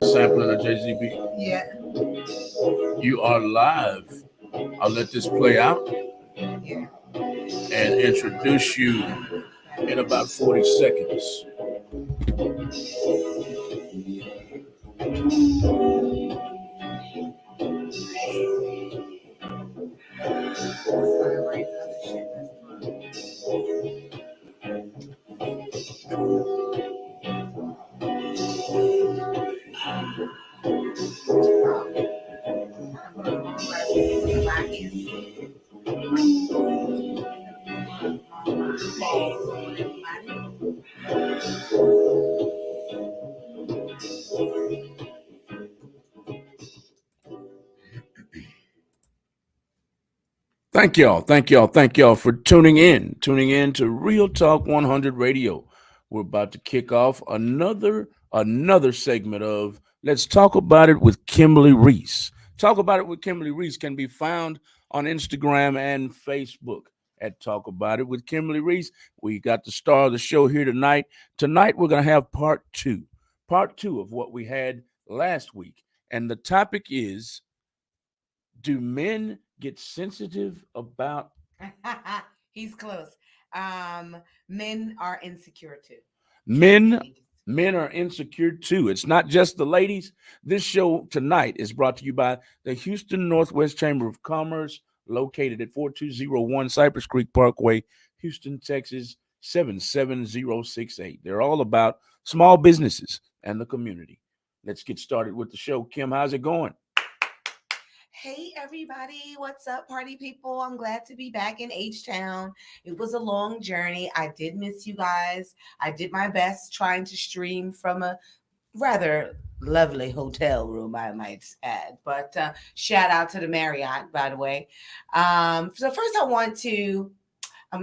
Sampling of JZB. Yeah. You are live. I'll let this play out Yeah. and introduce you in about 40 seconds. Thank y'all. Thank y'all. Thank y'all for tuning in to Real Talk 100 Radio. We're about to kick off another segment of Let's Talk About It with Kimberly Riese. Talk About It with Kimberly Riese can be found on Instagram and Facebook at Talk About It with Kimberly Riese. We got the star of the show here tonight. Tonight we're going to have part two of what we had last week. And the topic is, do men get sensitive about He's close. Um, Men are insecure too. men? Men are insecure too. It's not just the ladies. This show tonight is brought to you by the Houston Northwest Chamber of Commerce, located at 4201 Cypress Creek Parkway, Houston, Texas 77068. They're all about small businesses and the community. Let's get started with the show. Kim, how's it going? Hey everybody, what's up, party people? I'm glad to be back in H-Town. It was a long journey. I did miss you guys. I did my best trying to stream from a rather lovely hotel room, I might add. But shout out to the Marriott, by the way. So first I'm going to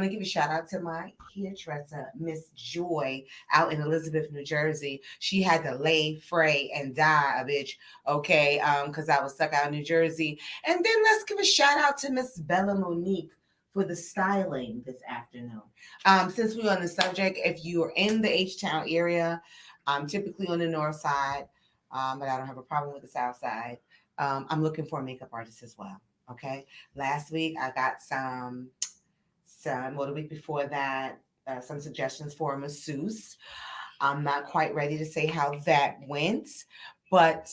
give a shout out to my hairdresser, Miss Joy, out in Elizabeth, New Jersey. She had to lay, fray, and die a bitch, okay, because I was stuck out in New Jersey. And then let's give a shout out to Miss Bella Monique for the styling this afternoon. Since we're on the subject, if you're in the H-Town area, I'm typically on the north side, but I don't have a problem with the south side. I'm looking for a makeup artist as well, okay? Last week, I got the week before that, some suggestions for a masseuse. I'm not quite ready to say how that went, but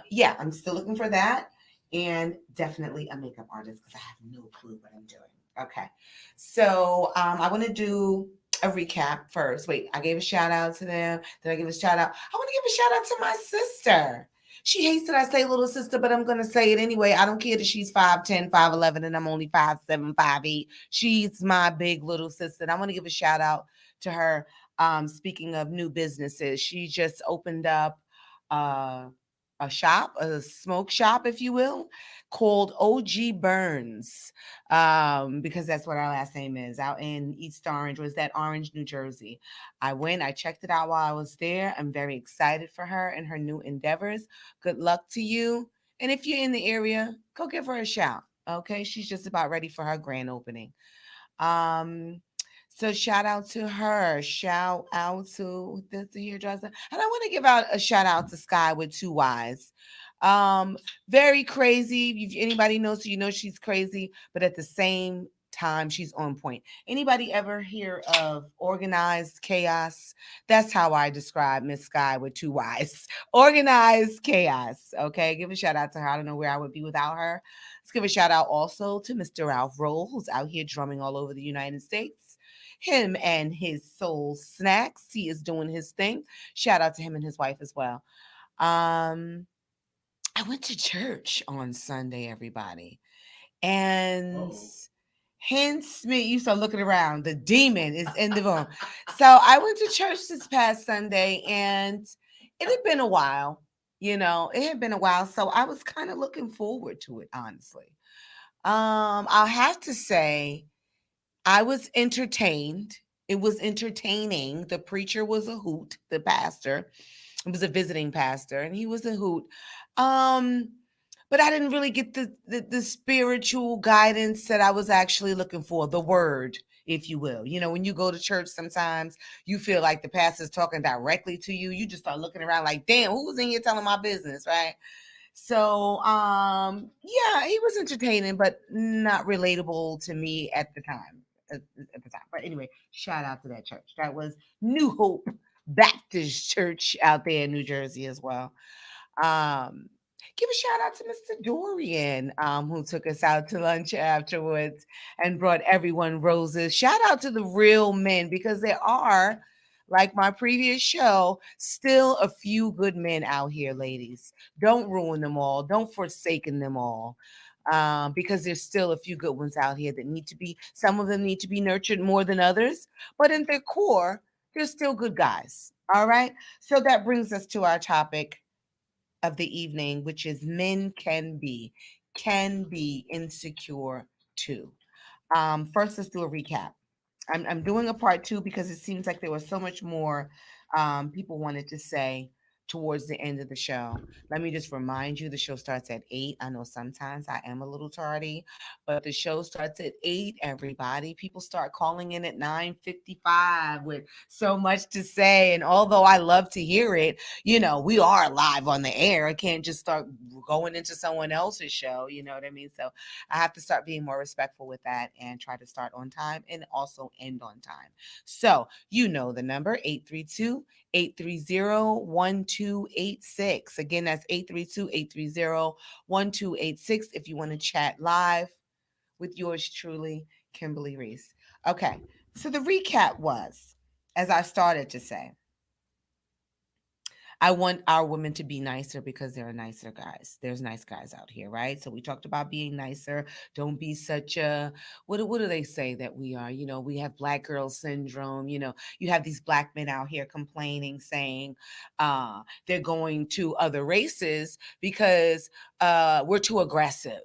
yeah, I'm still looking for that, and definitely a makeup artist because I have no clue what I'm doing. Okay, so I want to do a recap first. Wait, I gave a shout out to them. Did I give a shout out? I want to give a shout out to my sister. She hates that I say little sister, but I'm going to say it anyway. I don't care that she's 5'10", 5'11", and I'm only 5'7", 5'8". She's my big little sister. And I want to give a shout out to her. Speaking of new businesses, she just opened up uh, a shop, a smoke shop, if you will, called OG Burns, because that's what our last name is, out in East Orange, was that Orange, New Jersey. I went, I checked it out while I was there. I'm very excited for her and her new endeavors. Good luck to you. And if you're in the area, go give her a shout. Okay. She's just about ready for her grand opening. Um, so shout out to her. Shout out to the hairdresser. And I want to give out a shout out to Sky with two Y's. Very crazy. If anybody knows her, you know she's crazy, but at the same time, she's on point. Anybody ever hear of organized chaos? That's how I describe Miss Sky with two Y's. Organized chaos. Okay. Give a shout out to her. I don't know where I would be without her. Let's give a shout out also to Mr. Ralph Roll, who's out here drumming all over the United States. Him and his soul snacks. He is doing his thing. Shout out to him and his wife as well. Um, I went to church on Sunday, everybody. And hence me, you start looking around. The demon is in the room. So I went to church this past Sunday, and it had been a while. It had been a while. So I was kind of looking forward to it, honestly. I'll have to say I was entertained. It was entertaining. The preacher was a hoot, the pastor. It was a visiting pastor, and he was a hoot. Um, but I didn't really get the spiritual guidance that I was actually looking for, the word, if you will. You know, when you go to church, sometimes you feel like the pastor's talking directly to you. You just start looking around like, damn, who's in here telling my business, right? So, yeah, he was entertaining, but not relatable to me at the time. At the time, but anyway, shout out to that church. That was New Hope Baptist Church out there in New Jersey as well. Um, Give a shout out to Mr. Dorian, who took us out to lunch afterwards and brought everyone roses. Shout out to the real men because there are, like my previous show, still a few good men out here, ladies. Don't ruin them all. Don't forsaken them all. Because there's still a few good ones out here that need to be, some of them need to be nurtured more than others, but in their core, they're still good guys. All right. So that brings us to our topic of the evening, which is men can be insecure too. First, let's do a recap. I'm doing a part two because it seems like there was so much more people wanted to say towards the end of the show. Let me just remind you the show starts at 8. I know sometimes I am a little tardy, but the show starts at 8, everybody. People start calling in at 9:55 with so much to say. And although I love to hear it, you know, we are live on the air. I can't just start going into someone else's show. You know what I mean? So I have to start being more respectful with that and try to start on time and also end on time. So, you know the number 832-830-1286. Again, that's 832-830-1286 if you want to chat live with yours truly, Kimberly Reese. Okay, so the recap was, as I started to say, I want our women to be nicer because there are nicer guys. There's nice guys out here, right? So we talked about being nicer. Don't be such a what do they say that we are? You know, we have black girl syndrome. You know, you have these black men out here complaining, saying they're going to other races because we're too aggressive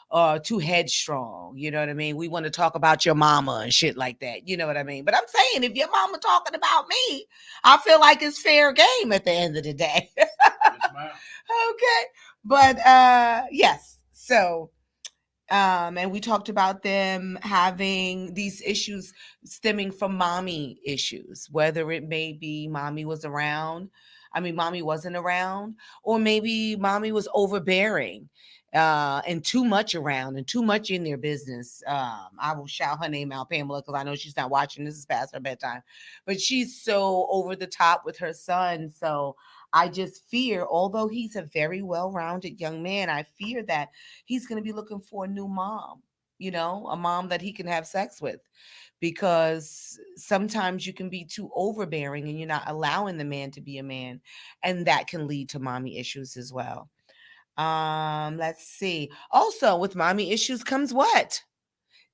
or too headstrong. You know what I mean? We want to talk about your mama and shit like that. You know what I mean? But I'm saying if your mama talking about me, I feel like it's fair game at the end of the day. Yes, ma'am. Okay. But yes. So and we talked about them having these issues stemming from mommy issues, whether it may be mommy was around, I mean, mommy wasn't around, or maybe mommy was overbearing and too much around and too much in their business. I will shout her name out, Pamela, because I know she's not watching. This is past her bedtime, but she's so over the top with her son. So I just fear, although he's a very well rounded young man, I fear that he's going to be looking for a new mom, you know, a mom that he can have sex with. Because sometimes you can be too overbearing and you're not allowing the man to be a man. And that can lead to mommy issues as well. Let's see. Also, with mommy issues comes what?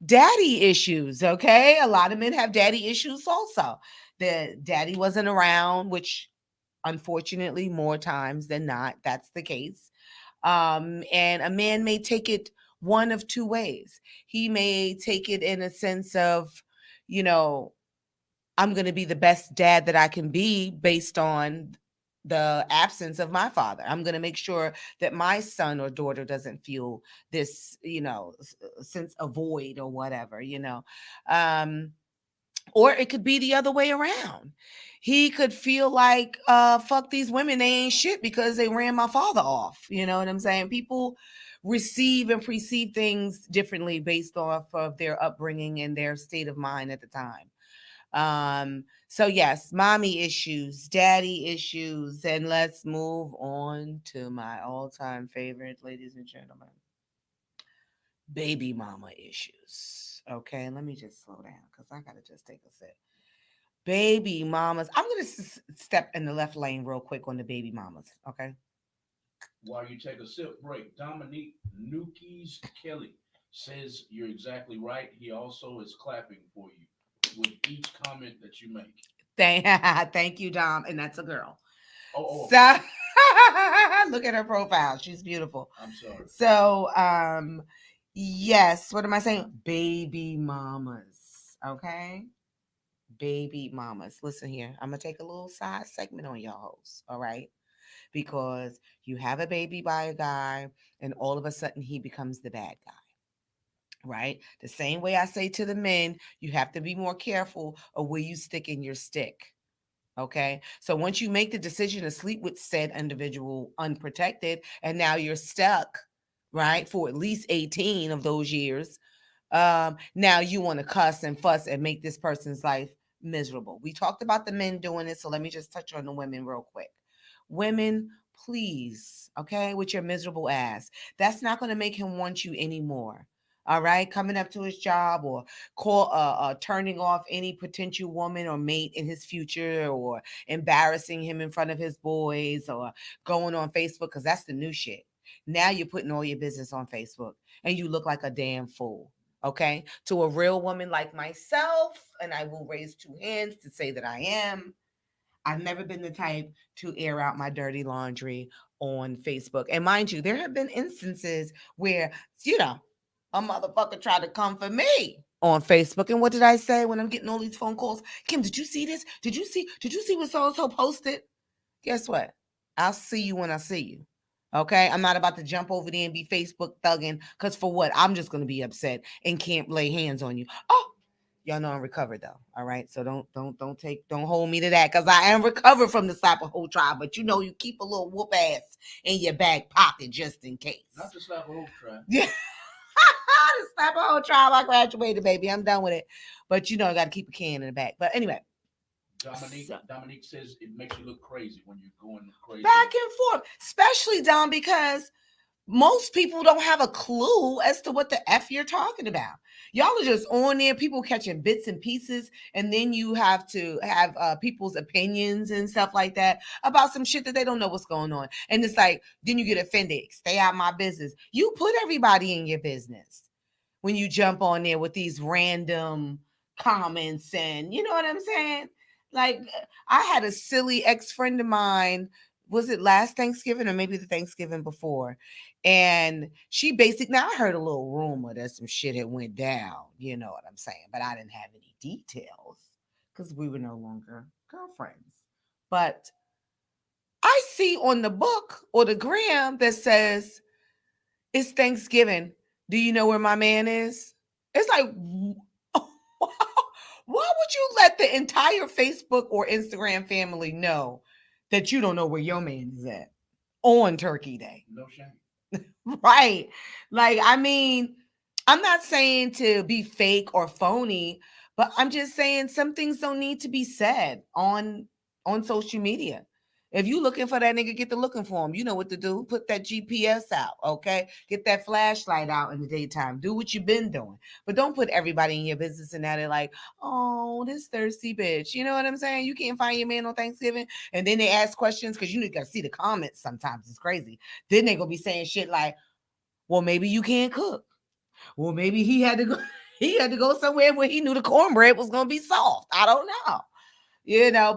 Daddy issues. Okay. A lot of men have daddy issues also. The daddy wasn't around, which unfortunately, more times than not, that's the case. And a man may take it one of two ways. He may take it in a sense of, you know, I'm going to be the best dad that I can be based on the absence of my father. I'm going to make sure that my son or daughter doesn't feel this, you know, sense of void or whatever, you know. Um, or it could be the other way around. He could feel like, fuck these women, they ain't shit because they ran my father off. You know what I'm saying? People receive and perceive things differently based off of their upbringing and their state of mind at the time. So yes, mommy issues, daddy issues, and let's move on to my all-time favorite, ladies and gentlemen, baby mama issues. Okay, let me just slow down because I gotta just take a sip. Baby mamas. I'm gonna step in the left lane real quick on the baby mamas. Okay. While you take a sip break, Dominique Nukes Kelly says you're exactly right. He also is clapping for you with each comment that you make. Thank, thank you, Dom, and that's a girl. Oh, okay. So look at her profile. She's beautiful. I'm sorry. So yes. What am I saying? Baby mamas. Okay. Baby mamas. Listen here. I'm gonna take a little side segment on y'all hoes. All right. Because you have a baby by a guy, and all of a sudden he becomes the bad guy. right? The same way I say to the men, you have to be more careful of where you stick in your stick. Okay. So once you make the decision to sleep with said individual unprotected, and now you're stuck, right, for at least 18 of those years, now you want to cuss and fuss and make this person's life miserable. We talked about the men doing it, so let me just touch on the women real quick. Women, please, okay, with your miserable ass. That's not going to make him want you anymore. All right, coming up to his job or turning off any potential woman or mate in his future, or embarrassing him in front of his boys, or going on Facebook, because that's the new shit. Now you're putting all your business on Facebook and you look like a damn fool. Okay, to a real woman like myself, and I will raise two hands to say that I am. I've never been the type to air out my dirty laundry on Facebook. And mind you, there have been instances where, you know, a motherfucker tried to come for me on Facebook. And what did I say when I'm getting all these phone calls? Kim, did you see this? Did you see what so and so posted? Guess what? I'll see you when I see you. Okay, I'm not about to jump over there and be Facebook thugging, because for what? I'm just gonna be upset and can't lay hands on you. Oh, y'all know I'm recovered though. All right. So don't hold me to that, because I am recovered from the slap a whole tribe. But you know, you keep a little whoop ass in your back pocket just in case. Not the slap a whole tribe. Yeah. The slap a whole tribe. I graduated, baby. I'm done with it. But you know, I got to keep a can in the back. But anyway. Dominique says it makes you look crazy when you're going crazy. Back and forth, especially Dom, because most people don't have a clue as to what the F you're talking about. Y'all are just on there, people catching bits and pieces, and then you have to have people's opinions and stuff like that about some shit that they don't know what's going on. And it's like, then you get offended. Stay out my business. You put everybody in your business when you jump on there with these random comments, and you know what I'm saying? Like, I had a silly ex-friend of mine, was it last Thanksgiving or maybe the Thanksgiving before? And she basically, now I heard a little rumor that some shit had went down, you know what I'm saying? But I didn't have any details because we were no longer girlfriends. But I see on the book or the gram that says, it's Thanksgiving. Do you know where my man is? It's like, why would you let the entire Facebook or Instagram family know that you don't know where your man is at on Turkey Day? No shame. Right. Like, I mean, I'm not saying to be fake or phony, but I'm just saying some things don't need to be said on social media. If you looking for that nigga, get to looking for him. You know what to do. Put that GPS out, okay? Get that flashlight out in the daytime. Do what you've been doing. But don't put everybody in your business and that they're like, oh, this thirsty bitch. You know what I'm saying? You can't find your man on Thanksgiving. And then they ask questions, because you got to see the comments sometimes. It's crazy. Then they going to be saying shit like, well, maybe you can't cook. Well, maybe he had to go. He had to go somewhere where he knew the cornbread was going to be soft. I don't know.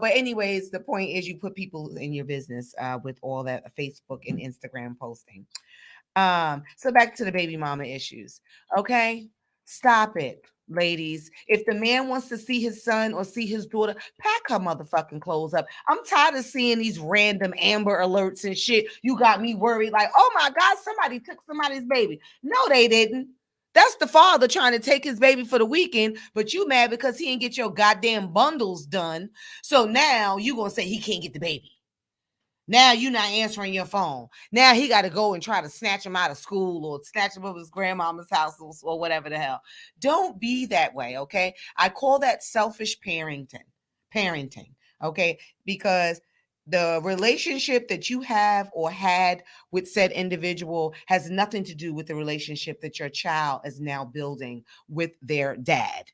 But anyways, the point is you put people in your business with all that Facebook and Instagram posting. So back to the baby mama issues. Okay. Stop it, ladies. If the man wants to see his son or see his daughter, pack her motherfucking clothes up. I'm tired of seeing these random Amber alerts and shit. You got me worried, like, oh my God, somebody took somebody's baby. No, they didn't. That's the father trying to take his baby for the weekend, but you mad because he didn't get your goddamn bundles done. So now you gonna say he can't get the baby. Now you're not answering your phone. Now he got to go and try to snatch him out of school or snatch him up his grandmama's house or whatever the hell. Don't be that way, okay? I call that selfish parenting, okay? Because the relationship that you have or had with said individual has nothing to do with the relationship that your child is now building with their dad.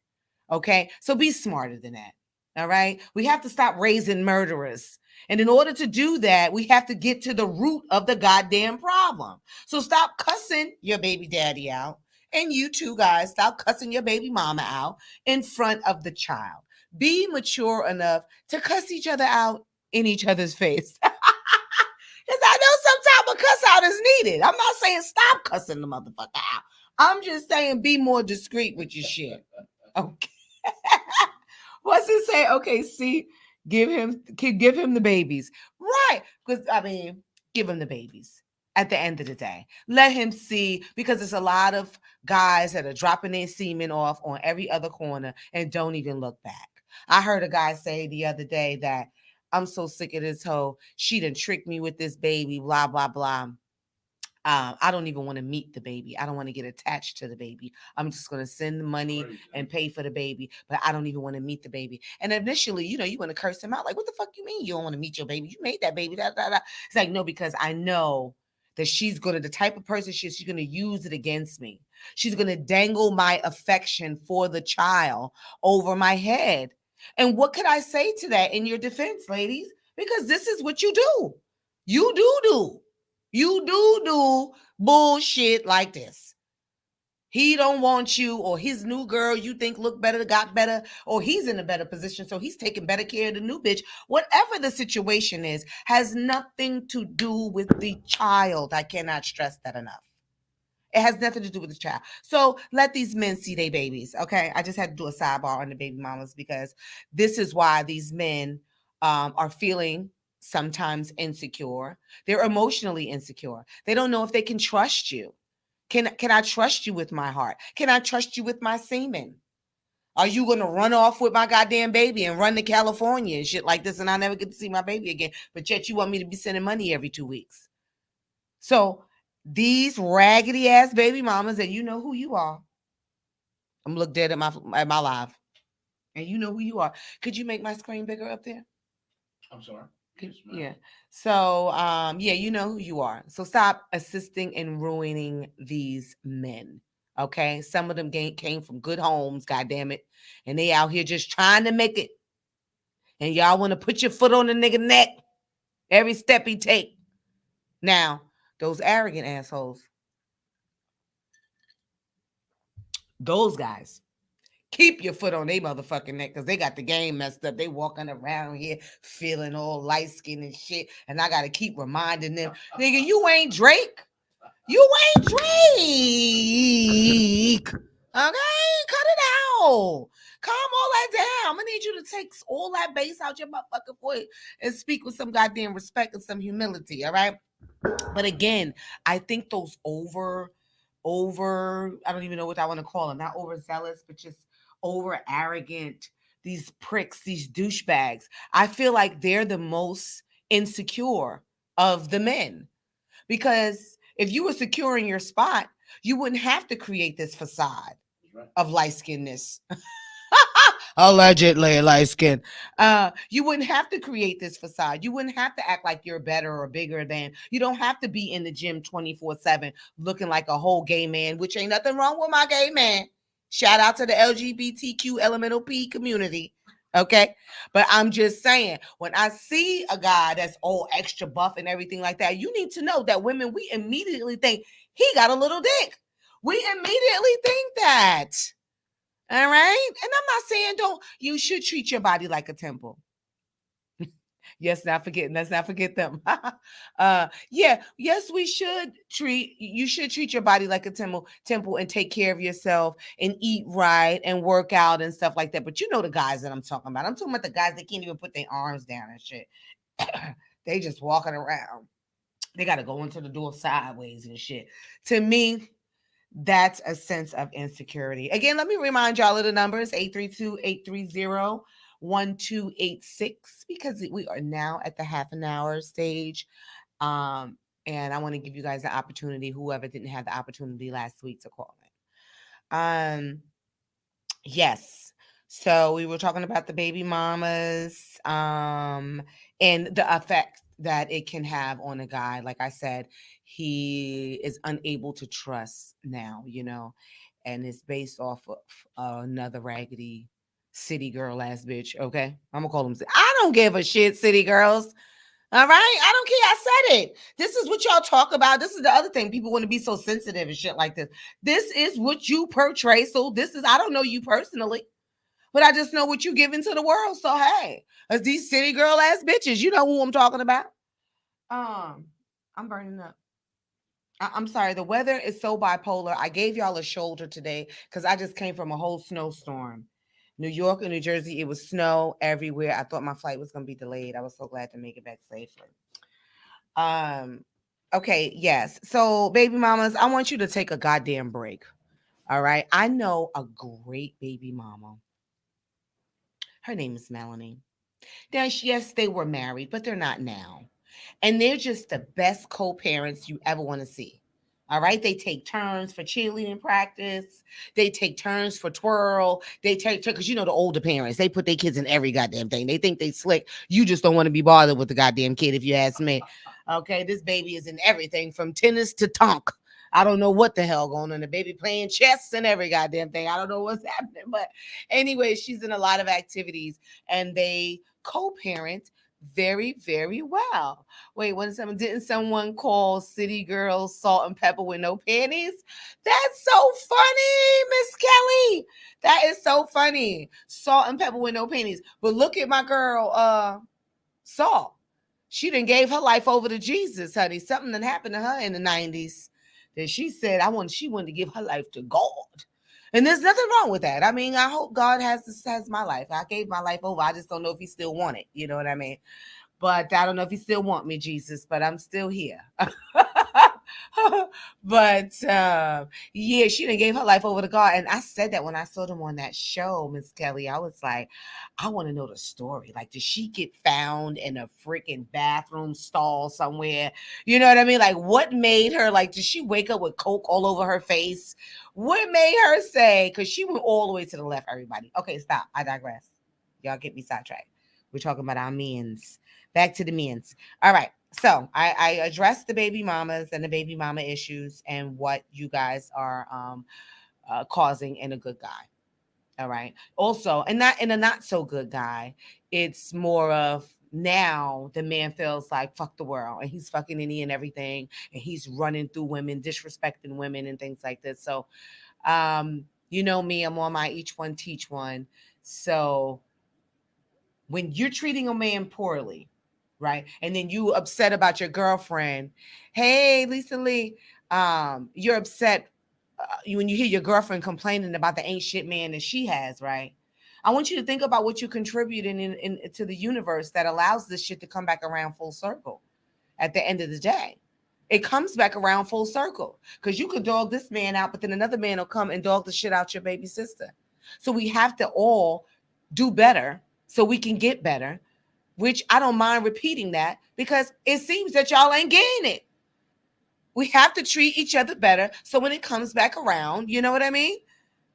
Okay? So be smarter than that. All right? We have to stop raising murderers. And in order to do that, we have to get to the root of the goddamn problem. So stop cussing your baby daddy out. And you two guys, stop cussing your baby mama out in front of the child. Be mature enough to cuss each other out in each other's face. Because I know sometimes a cuss out is needed. I'm not saying stop cussing the motherfucker out. I'm just saying be more discreet with your shit. Okay. What's it say? Okay, see, give him the babies. Right. Because I mean, give him the babies. at the end of the day. Let him see, because there's a lot of guys that are dropping their semen off on every other corner and don't even look back. I heard a guy say the other day that I'm so sick of this hoe. She done tricked me with this baby, blah, blah, blah. I don't even want to meet the baby. I don't want to get attached to the baby. I'm just going to send the money and pay for the baby, but I don't even want to meet the baby. And initially, you want to curse him out. Like, what the fuck you mean you don't want to meet your baby? You made that baby. Da, da, da. It's like, no, because I know that she's going to, the type of person she's going to use it against me. She's going to dangle my affection for the child over my head. And what could I say to that in your defense, ladies? Because this is what you do. You do. You do bullshit like this. He don't want you, or his new girl you think look better, got better, or he's in a better position, so he's taking better care of the new bitch. Whatever the situation is, has nothing to do with the child. I cannot stress that enough. It has nothing to do with the child. So let these men see their babies, okay? I just had to do a sidebar on the baby mamas, because this is why these men are feeling sometimes insecure. They're emotionally insecure. They don't know if they can trust you. Can I trust you with my heart? Can I trust you with my semen? Are you going to run off with my goddamn baby and run to California and shit like this, and I never get to see my baby again, but yet you want me to be sending money every 2 weeks? So these raggedy ass baby mamas, and you know who you are. I'm look dead at my live, and you know who you are. Could you make my screen bigger up there? I'm sorry. Yes, Yeah. So yeah, you know who you are. So stop assisting and ruining these men. Okay. Some of them came from good homes, god damn it. And they out here just trying to make it. And y'all want to put your foot on the nigga neck every step he take. Now, those arrogant assholes, those guys, keep your foot on their motherfucking neck, because they got the game messed up. They walking around here feeling all light skinned and shit. And I got to keep reminding them, nigga, you ain't Drake. You ain't Drake. Okay? Cut it out. Calm all that down. I'm going to need you to take all that bass out your motherfucking voice and speak with some goddamn respect and some humility. All right? But again, I think those I don't even know what I want to call them, not overzealous, but just over arrogant, these pricks, these douchebags, I feel like they're the most insecure of the men. Because if you were secure in your spot, you wouldn't have to create this facade of light skinnedness. Allegedly light skin. You wouldn't have to create this facade. You wouldn't have to act like you're better or bigger than. You don't have to be in the gym 24/7 looking like a whole gay man, which ain't nothing wrong with my gay man. Shout out to the LGBTQ elemental P community. Okay. But I'm just saying, when I see a guy that's all extra buff and everything like that, you need to know that women, we immediately think he got a little dick. We immediately think that. All right. And I'm not saying you should treat your body like a temple. Let's not forget them. Yes, you should treat your body like a temple and take care of yourself and eat right and work out and stuff like that. But you know the guys that I'm talking about. I'm talking about the guys that can't even put their arms down and shit. They just walking around. They got to go into the door sideways and shit. To me, that's a sense of insecurity. Again, let me remind y'all of the numbers: 832-830-1286, because we are now at the half an hour stage. And I want to give you guys the opportunity, whoever didn't have the opportunity last week, to call in. Yes. So we were talking about the baby mamas, and the effect that it can have on a guy. Like I said, he is unable to trust now, and it's based off of another raggedy city girl ass bitch. Okay. I'm gonna call them. I don't give a shit, city girls. All right. I don't care. I said it. This is what y'all talk about. This is the other thing. People want to be so sensitive and shit like this. This is what you portray. So I don't know you personally, but I just know what you give into the world. So, hey, as these city girl ass bitches, you know who I'm talking about. I'm burning up. I'm sorry. The weather is so bipolar. I gave y'all a shoulder today because I just came from a whole snowstorm. New York and New Jersey, it was snow everywhere. I thought my flight was going to be delayed. I was so glad to make it back safely. Okay, yes. So, baby mamas, I want you to take a goddamn break. All right. I know a great baby mama. Her name is Melanie. Now, yes, they were married, but they're not now. And they're just the best co-parents you ever want to see. All right, they take turns for cheerleading practice. They take turns for twirl. They take because you know the older parents, they put their kids in every goddamn thing. They think they slick. You just don't want to be bothered with the goddamn kid, if you ask me. Okay, this baby is in everything from tennis to tonk. I don't know what the hell going on. The baby playing chess and every goddamn thing. I don't know what's happening, but anyway, she's in a lot of activities, and they co-parent very, very well. Wait, when someone didn't someone call City Girls salt and pepper with no panties? That's so funny, Miss Kelly. That is so funny. Salt and pepper with no panties. But look at my girl, Salt. She done gave her life over to Jesus, honey. Something that happened to her in the 90s. That she said, she wanted to give her life to God. And there's nothing wrong with that. I mean, I hope God has my life. I gave my life over. I just don't know if he still want it. You know what I mean? But I don't know if you still want me, Jesus, but I'm still here. But yeah, she done gave her life over to God. And I said that when I saw them on that show, Miss Kelly. I was like, I want to know the story. Like, did she get found in a freaking bathroom stall somewhere? You know what I mean? Like, what made her, like, did she wake up with coke all over her face? What made her say, because she went all the way to the left, everybody. Okay, stop. I digress. Y'all get me sidetracked. We're talking about our men's. Back to the men's. All right. So I addressed the baby mamas and the baby mama issues and what you guys are causing in a good guy. All right. Also, and not in a not so good guy, it's more of now the man feels like fuck the world and he's fucking any and everything and he's running through women, disrespecting women and things like this. So, you know me, I'm on my each one teach one. So when you're treating a man poorly, right? And then you upset about your girlfriend. Hey, Lisa Lee, you're upset when you hear your girlfriend complaining about the ain't shit man that she has, right? I want you to think about what you're contributing to the universe that allows this shit to come back around full circle at the end of the day. It comes back around full circle because you could dog this man out, but then another man will come and dog the shit out your baby sister. So we have to all do better so we can get better, which I don't mind repeating that because it seems that y'all ain't getting it. We have to treat each other better so when it comes back around, you know what I mean?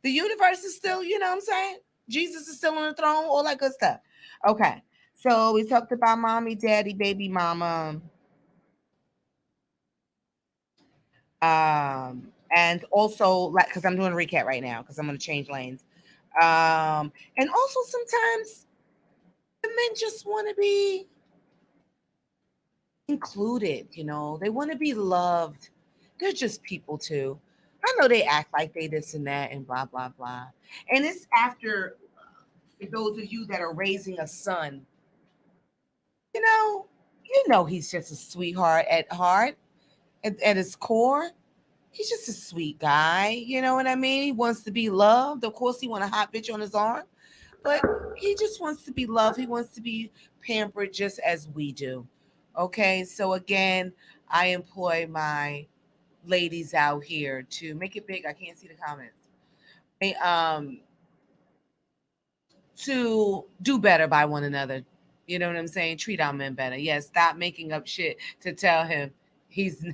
The universe is still, you know what I'm saying? Jesus is still on the throne, all that good stuff. Okay. So we talked about mommy, daddy, baby mama. And also like because I'm doing a recap right now because I'm gonna change lanes. And also sometimes the men just want to be included, you know, they want to be loved. They're just people too. I know they act like they this and that and blah blah blah. And it's after for those of you that are raising a son, you know he's just a sweetheart at heart, at his core. He's just a sweet guy, you know what I mean? He wants to be loved. Of course, he want a hot bitch on his arm, but he just wants to be loved. He wants to be pampered just as we do. Okay, so again, I employ my ladies out here to make it big. I can't see the comments. Hey, to do better by one another. You know what I'm saying? Treat our men better. Yes, stop making up shit to tell him he's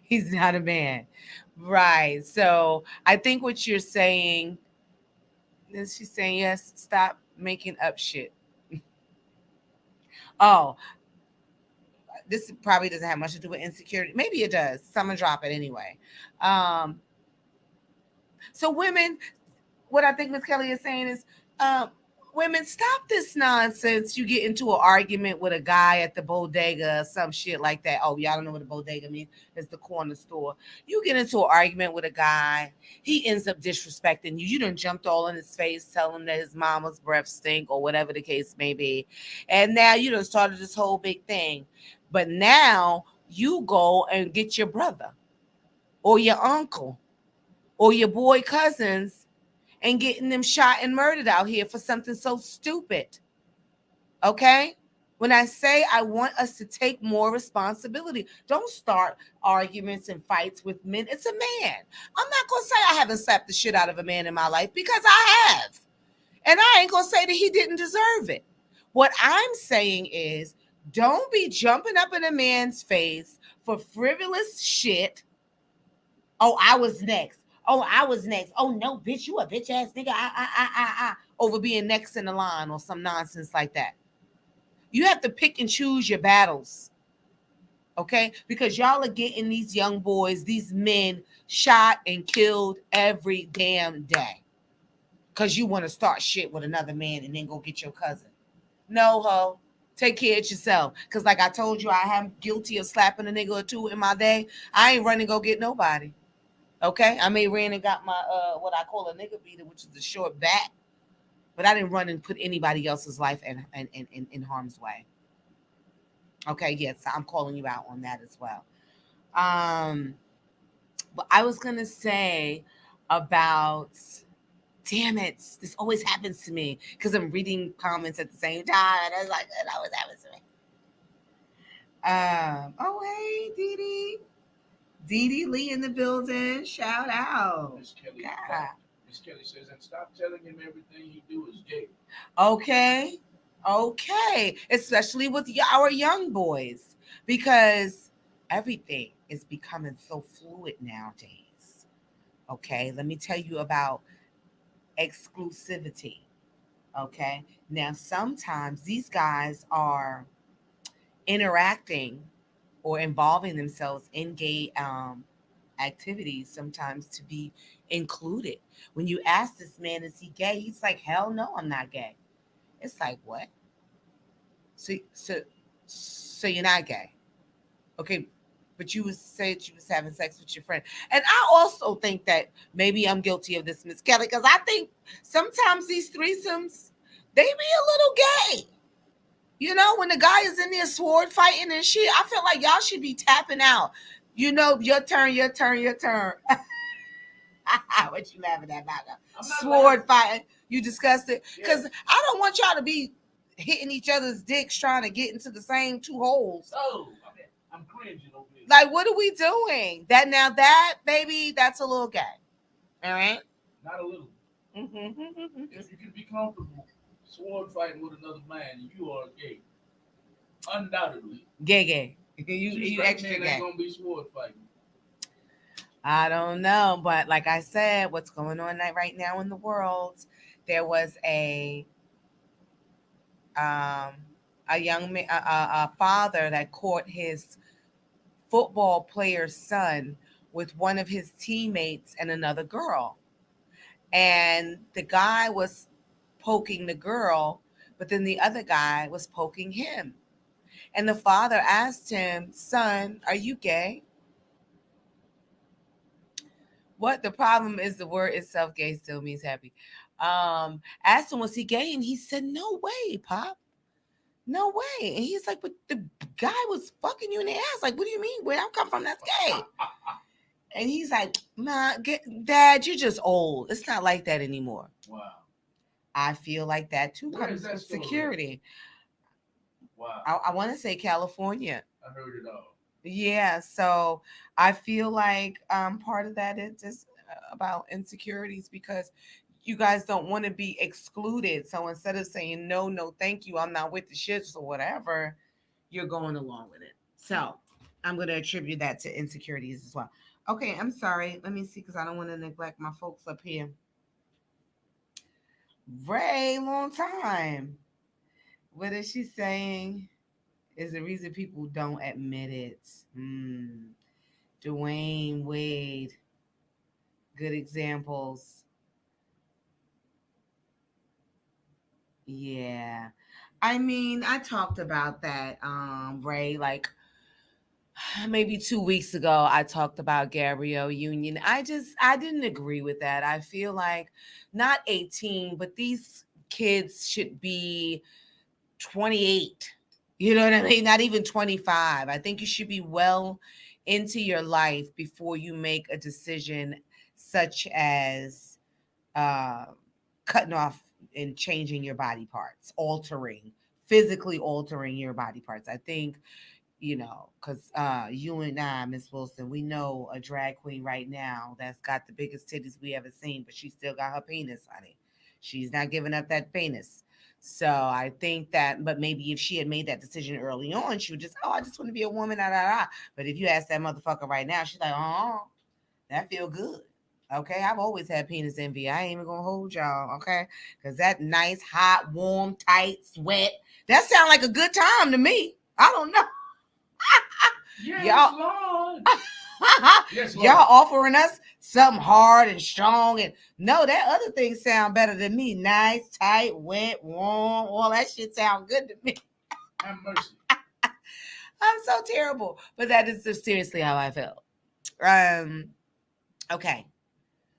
he's not a man. Right. So I think what you're saying is she's saying, yes, stop making up shit. Oh, this probably doesn't have much to do with insecurity. Maybe it does. Someone drop it anyway. Um, so women, what I think Miss Kelly is saying is, um, women, stop this nonsense. You get into an argument with a guy at the bodega or some shit like that. Oh, y'all don't know what a bodega means. It's the corner store. You get into an argument with a guy. He ends up disrespecting you. You done jumped all in his face, telling him that his mama's breath stink or whatever the case may be. And now you done started this whole big thing. But now you go and get your brother or your uncle or your boy cousins and getting them shot and murdered out here for something so stupid. Okay? When I say I want us to take more responsibility, don't start arguments and fights with men. It's a man. I'm not going to say I haven't slapped the shit out of a man in my life, because I have. And I ain't going to say that he didn't deserve it. What I'm saying is, don't be jumping up in a man's face for frivolous shit. Oh, I was next. Oh, I was next. Oh, no, bitch, you a bitch ass nigga. Over being next in the line or some nonsense like that. You have to pick and choose your battles, okay? Because y'all are getting these young boys, these men, shot and killed every damn day. Because you want to start shit with another man and then go get your cousin. No, ho. Take care of yourself. Because like I told you, I am guilty of slapping a nigga or two in my day. I ain't running to go get nobody. Okay? I may ran and got my, what I call a nigga beater, which is a short bat. But I didn't run and put anybody else's life in harm's way. Okay, yes, I'm calling you out on that as well. Um, but I was gonna say about, damn it, this always happens to me because I'm reading comments at the same time, and I was like, it always happens to me. Oh hey, Dee Dee Lee in the building. Shout out. Miss Kelly. God. Miss Kelly says, and stop telling him everything he do is gay. Okay. Okay. Especially with our young boys, because everything is becoming so fluid nowadays. Okay. Let me tell you about exclusivity. Okay. Now, sometimes these guys are interacting or involving themselves in gay activities, sometimes to be included. When you ask this man, is he gay? He's like, hell no, I'm not gay. It's like, what? So, so, so you're not gay, okay? But you said you was having sex with your friend, and I also think that maybe I'm guilty of this, Miss Kelly, because I think sometimes these threesomes, they be a little gay. You know, when the guy is in there sword fighting and shit, I feel like y'all should be tapping out. You know, your turn, your turn, your turn. What you laughing at, Malcolm? Sword fighting. You discussed it? Because I don't want y'all to be hitting each other's dicks trying to get into the same two holes. Oh, I'm cringing over here. Like, what are we doing? That, baby, that's a little gay. All right? Not a little. If you can be comfortable sword fighting with another man, you are gay. Undoubtedly. Gay. You extra men gay. ain't gonna be sword fighting. I don't know, but like I said, what's going on right now in the world? There was um, a young man, a father that caught his football player's son with one of his teammates and another girl, and the guy was poking the girl, but then the other guy was poking him, and the father asked him, "Son, are you gay?" What the problem is, the word itself, gay, still means happy. Asked him, was he gay? And he said, no way, Pop. No way. And he's like, but the guy was fucking you in the ass. Like, what do you mean? Where I'm coming from, that's gay. And he's like, Dad, you're just old. It's not like that anymore. Wow. I feel like that too comes with security. Wow. I want to say California. I heard it all. Yeah, so I feel like part of that is just about insecurities, because you guys don't want to be excluded. So instead of saying no, no, thank you, I'm not with the shits or whatever, you're going along with it. So I'm going to attribute that to insecurities as well. Okay, I'm sorry. Let me see, because I don't want to neglect my folks up here. Ray, long time. What is she saying? Is the reason people don't admit it. Dwayne Wade, good examples. Yeah. I mean, I talked about that, Ray, like maybe 2 weeks ago. I talked about Gabrielle Union. I didn't agree with that. I feel like not 18, but these kids should be 28. You know what I mean? Not even 25. I think you should be well into your life before you make a decision such as uh, cutting off and changing your body parts, altering physically altering your body parts. I think, because you and I, Miss Wilson, we know a drag queen right now that's got the biggest titties we ever seen, but she still got her penis, honey. She's not giving up that penis. So I think that, but maybe if she had made that decision early on, she would just, I just want to be a woman, da, da, da. But if you ask that motherfucker right now, she's like, that feel good. Okay, I've always had penis envy. I ain't even gonna hold y'all, okay? Because that nice, hot, warm, tight, sweat, that sound like a good time to me. I don't know. Yes, Y'all, Lord. Yes, Lord. y'all offering us something hard and strong, and no, that other thing sound better than me. Nice, tight, wet, warm, all that shit sound good to me. Have mercy. I'm so terrible, but that is just seriously how I feel. Okay,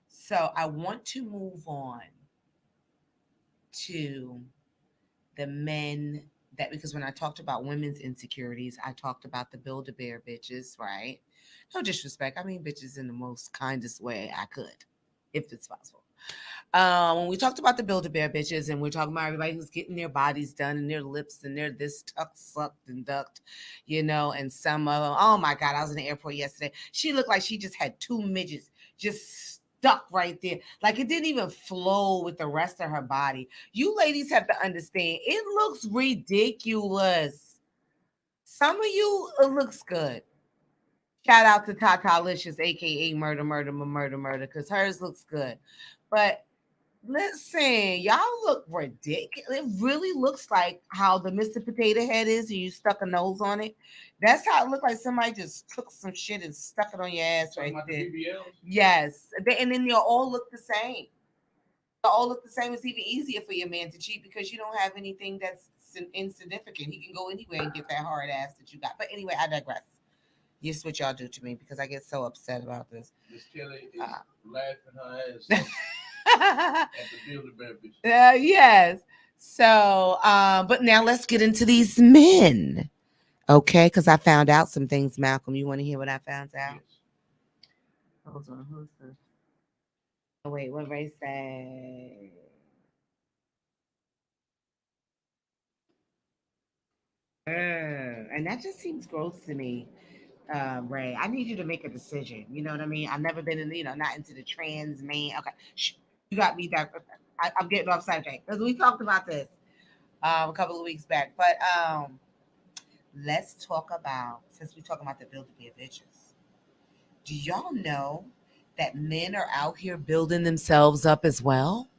so I want to move on to the men that, because when I talked about women's insecurities, I talked about the Build-A-Bear bitches, right? No disrespect. I mean bitches in the most kindest way I could, if it's possible. When we talked about the Build-A-Bear bitches, and we're talking about everybody who's getting their bodies done and their lips and their this tucked, sucked, and ducked, and some of them, oh my God, I was in the airport yesterday. She looked like she just had two midgets just stuck right there. Like it didn't even flow with the rest of her body. You ladies have to understand, it looks ridiculous. Some of you, it looks good. Shout out to Tata Licious, aka Murder, because hers looks good. But listen, y'all look ridiculous. It really looks like how the Mr. Potato Head is, and you stuck a nose on it. That's how it looked like somebody just took some shit and stuck it on your ass right there. Yes, and then they all look the same. They all look the same. It's even easier for your man to cheat because you don't have anything that's insignificant. He can go anywhere and get that hard ass that you got. But anyway, I digress. This is what y'all do to me because I get so upset about this. Miss Kelly is laughing her ass off at the Build-A-Bear bitch. Yes. So, but now let's get into these men. Okay, because I found out some things, Malcolm. You want to hear what I found out? Yes. Hold on, who's this? Oh, wait, what Ray say? And that just seems gross to me, Ray. I need you to make a decision. You know what I mean? I've never been in, not into the trans man. Okay, you got me back. I'm getting off subject because we talked about this a couple of weeks back. But let's talk about, since we're talking about the Build-A-Bear bitches. Do y'all know that men are out here building themselves up as well?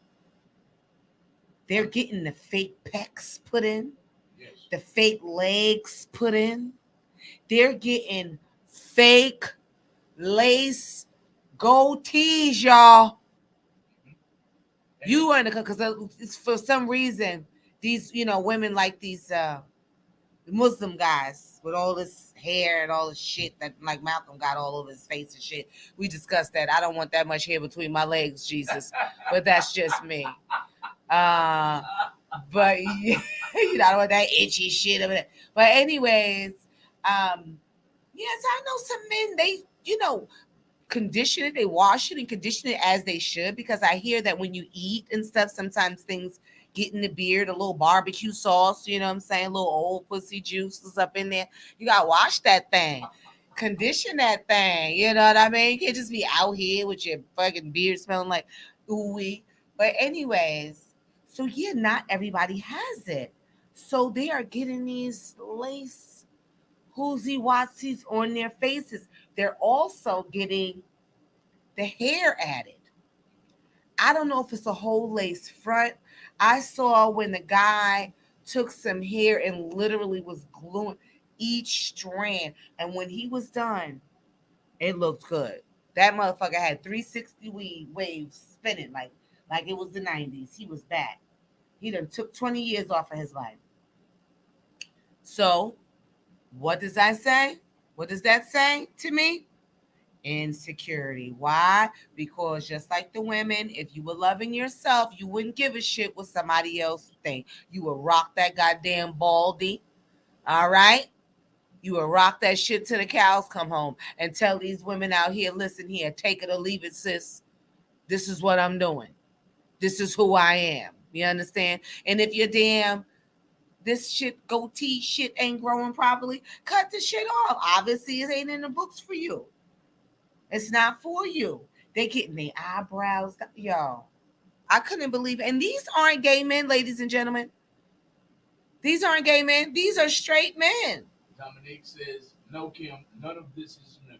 They're getting the fake pecs put in, yes, the fake legs put in. They're getting fake lace gold tees, y'all. You are in the, because for some reason these women like these Muslim guys with all this hair and all this shit that like Malcolm got all over his face and shit. We discussed that. I don't want that much hair between my legs, Jesus, but that's just me. But I don't want that itchy shit over there. But anyways, yes, I know some men, they condition it, they wash it and condition it as they should, because I hear that when you eat and stuff, sometimes things get in the beard, a little barbecue sauce, you know what I'm saying, a little old pussy juices up in there. You gotta wash that thing, condition that thing, you know what I mean? You can't just be out here with your fucking beard smelling like ooey. But anyways, so yeah, not everybody has it. So they are getting these lace hoozy watsies on their faces. They're also getting the hair added. I don't know if it's a whole lace front. I saw when the guy took some hair and literally was gluing each strand. And when he was done, it looked good. That motherfucker had 360 waves spinning like it was the 90s. He was back. He done took 20 years off of his life. So, what does that say? What does that say to me? Insecurity. Why? Because just like the women, if you were loving yourself, you wouldn't give a shit what somebody else think. You would rock that goddamn baldy. All right? You would rock that shit till the cows come home and tell these women out here, listen here, take it or leave it, sis. This is what I'm doing. This is who I am. You understand? And if you're damn this shit goatee shit ain't growing properly, cut the shit off. Obviously, it ain't in the books for you. It's not for you. They getting their eyebrows, yo. I couldn't believe it. And these aren't gay men, ladies and gentlemen. These aren't gay men. These are straight men. Dominique says, no, Kim, none of this is new.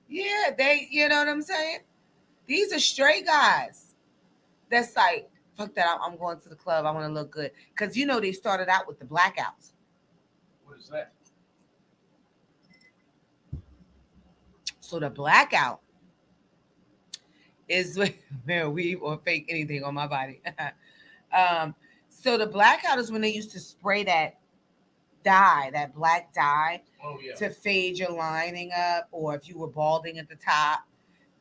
Yeah, you know what I'm saying? These are straight guys. That's like, fuck that, I'm going to the club. I want to look good. Because, you know, they started out with the blackouts. What is that? So the blackout is when weave or fake anything on my body. So the blackout is when they used to spray that dye, that black dye, to fade your lining up, or if you were balding at the top,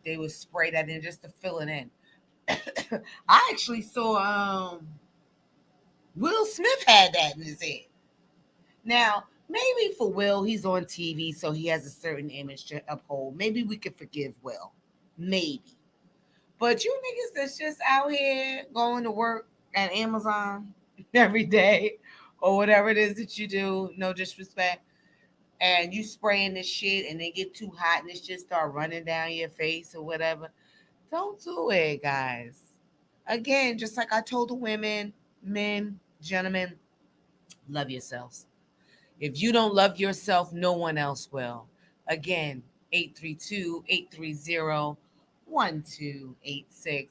they would spray that in just to fill it in. I actually saw Will Smith had that in his head. Now, maybe for Will, he's on TV, so he has a certain image to uphold. Maybe we could forgive Will. Maybe. But you niggas that's just out here going to work at Amazon every day or whatever it is that you do, no disrespect, and you spraying this shit and they get too hot and it just start running down your face or whatever, don't do it, guys. Again, just like I told the women, men, gentlemen, love yourselves. If you don't love yourself, no one else will. Again, 832-830-1286.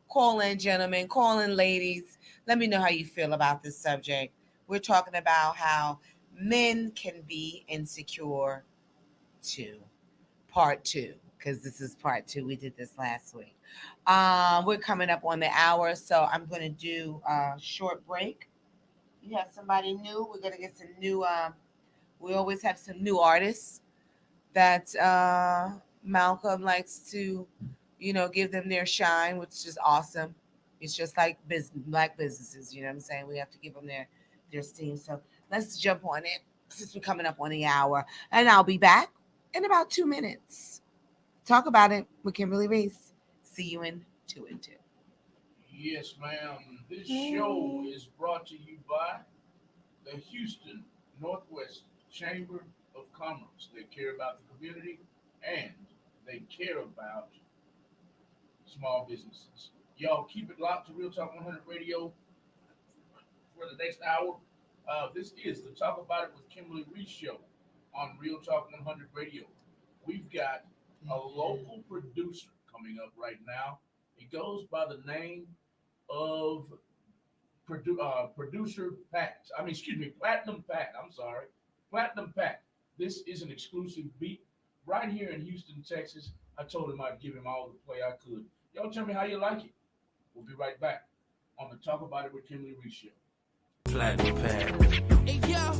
Call in, gentlemen. Call in, ladies. Let me know how you feel about this subject. We're talking about how men can be insecure too. Part 2, because this is part 2. We did this last week. We're coming up on the hour, so I'm going to do a short break. You have somebody new. We're going to get some new, we always have some new artists that Malcolm likes to, you know, give them their shine, which is awesome. It's just like black businesses, you know what I'm saying? We have to give them their steam. So let's jump on it since we're coming up on the hour. And I'll be back in about 2 minutes. Talk about it with Kimberly Riese. See you in 2 and 2. Yes, ma'am. This show is brought to you by the Houston Northwest Chamber of Commerce. They care about the community and they care about small businesses. Y'all keep it locked to Real Talk 100 Radio for the next hour. This is the Talk About It with Kimberly Riese show on Real Talk 100 Radio. We've got a local producer coming up right now. He goes by the name of producer Pat. Platinum Pat. I'm sorry. Platinum Pat. This is an exclusive beat right here in Houston, Texas. I told him I'd give him all the play I could. Y'all tell me how you like it. We'll be right back on the Talk About It with Kimberly Riese show. Platinum Pat. Hey, yo.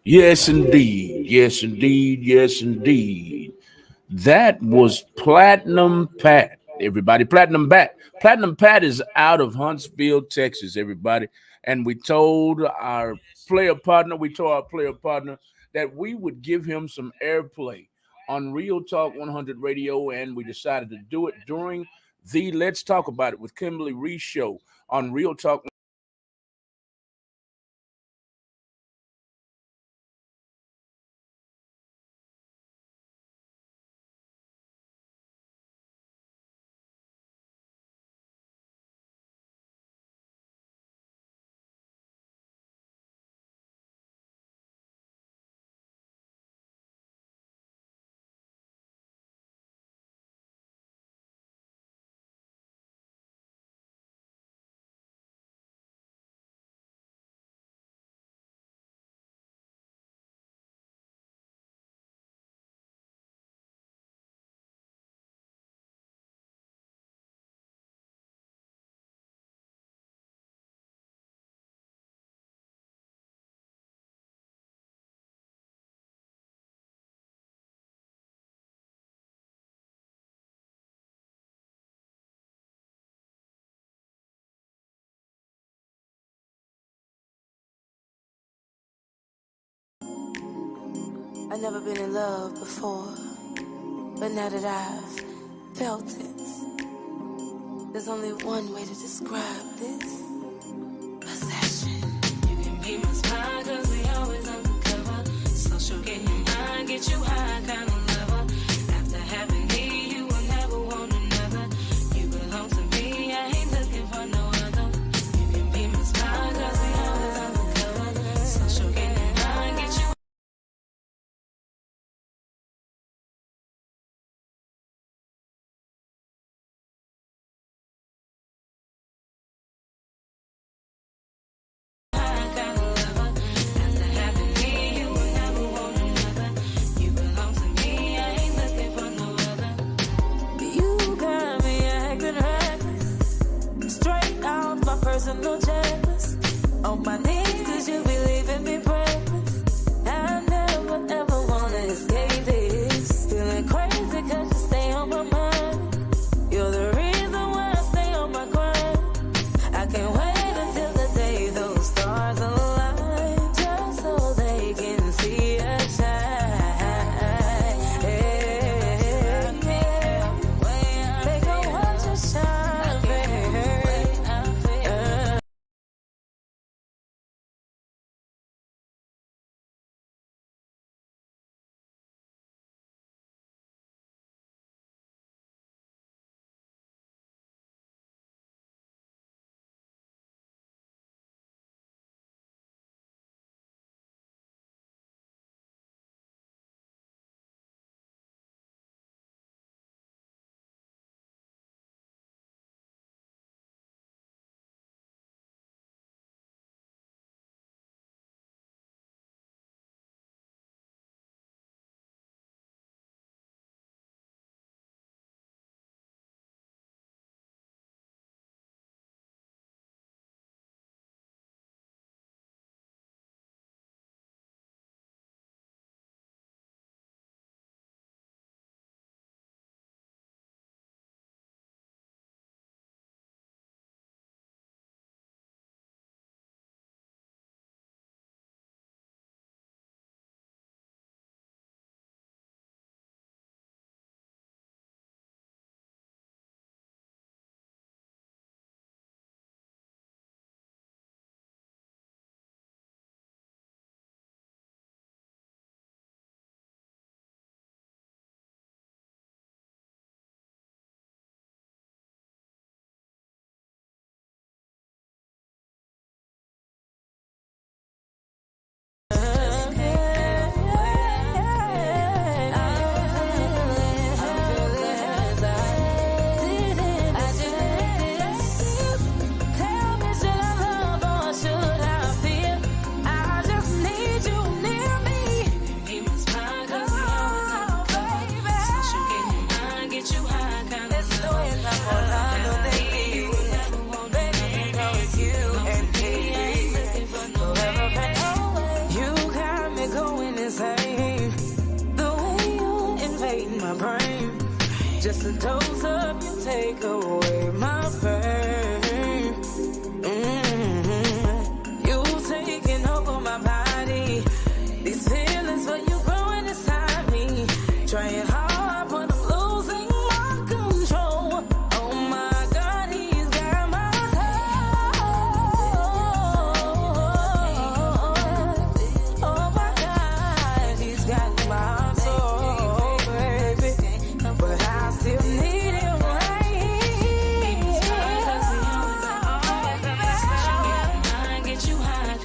Yes, indeed. Yes, indeed. Yes, indeed. That was Platinum Pat. Everybody, Platinum Pat is out of Huntsville, Texas, everybody. And we told our player partner that we would give him some airplay on Real Talk 100 Radio. And we decided to do it during the Let's Talk About It with Kimberly Riese show on Real Talk. I've never been in love before, but now that I've felt it, there's only one way to describe this: possession. You can be my spy, cause we always undercover. Social get your mind, get you high, kind of lover. After having me, you will never want another. You belong to me, I ain't looking for no other. You can be my spy, cause we always undercover. Social get your mind, get you personal checklist on my knees, cause you be leaving me breathless. I never ever wanna escape this. Feeling crazy cause you stay on my mind. You're the reason why I stay on my grind. I can't wait until the day those stars align, just so they can see us shine. Hey, they gon' watch us shine. just a dose of you take away my pain. You taking over my body. These feelings for you growing inside me. Trying hard, but I'm losing my control. Oh my God, he's got my heart. Oh my God, he's got my soul, baby. But I still need him right here. Get you high,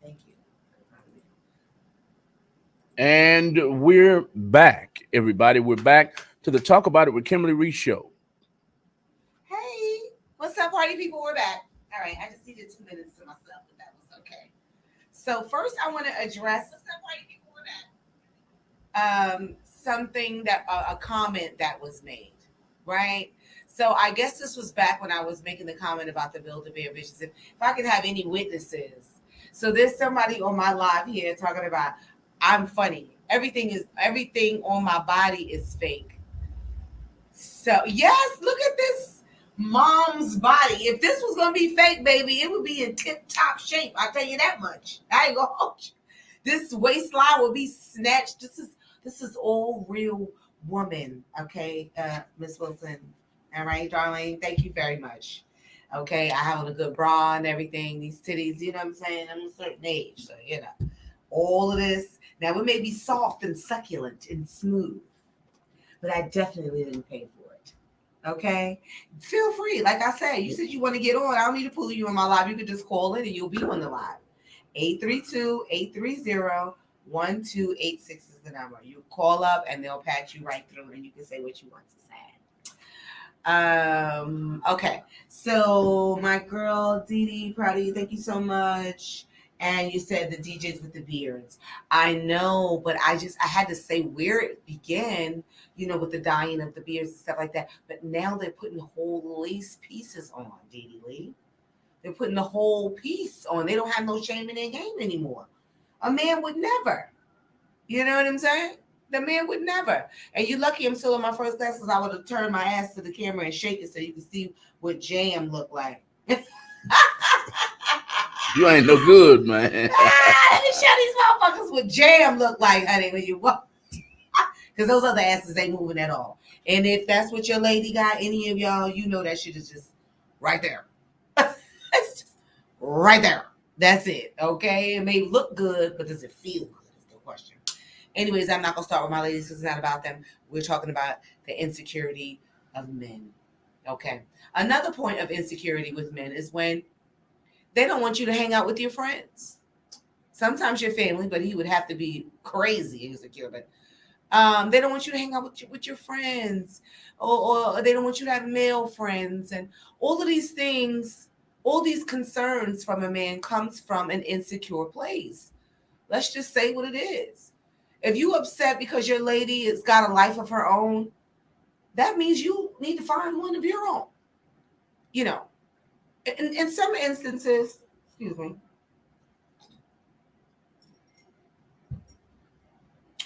Thank you. And we're back, everybody. We're back to the Talk About It with Kimberly Riese show. Hey, what's up, party people? We're back. All right, I just needed 2 minutes to myself, but that was okay. So first, I want to address what's up, party people? We're back. Something that a comment that was made, right? So I guess this was back when I was making the comment about the Build-A-Bear visions. If I could have any witnesses. So there's somebody on my live here talking about I'm funny. Everything on my body is fake. So yes, look at this mom's body. If this was gonna be fake, baby, it would be in tip-top shape. I'll tell you that much. I ain't gonna hold you. This waistline will be snatched. This is all real woman. Okay, Miss Wilson. All right, darling. Thank you very much. Okay, I have on a good bra and everything. These titties, you know what I'm saying? I'm a certain age, so you know all of this. Now it may be soft and succulent and smooth, but I definitely didn't pay for it. Okay, feel free. Like I said, you said you want to get on. I don't need to pull you in my live. You could just call in and you'll be on the live. 832-830-1286 is the number. You call up and they'll patch you right through and you can say what you want to say. Okay, so my girl Dee Dee, proud of you. Thank you so much. And you said the DJs with the beards. I know, but I had to say where it began, you know, with the dyeing of the beards and stuff like that. But now they're putting whole lace pieces on, Dee Dee Lee. They're putting the whole piece on. They don't have no shame in their game anymore. A man would never. You know what I'm saying? The man would never. And you're lucky I'm still in my first class because I would have turned my ass to the camera and shake it so you can see what jam looked like. You ain't no good, man. Let me show these motherfuckers what jam look like, honey, when you walk. Because those other asses ain't moving at all. And if that's what your lady got, any of y'all, you know that shit is just right there. Right there. That's it. Okay? It may look good, but does it feel good? Is the question. Anyways, I'm not going to start with my ladies because it's not about them. We're talking about the insecurity of men. Okay. Another point of insecurity with men is when they don't want you to hang out with your friends. Sometimes your family, but he would have to be crazy insecure. But they don't want you to hang out with your friends, or they don't want you to have male friends, and all of these things, all these concerns from a man comes from an insecure place. Let's just say what it is. If you upset because your lady has got a life of her own, that means you need to find one of your own. You know, in some instances, excuse me.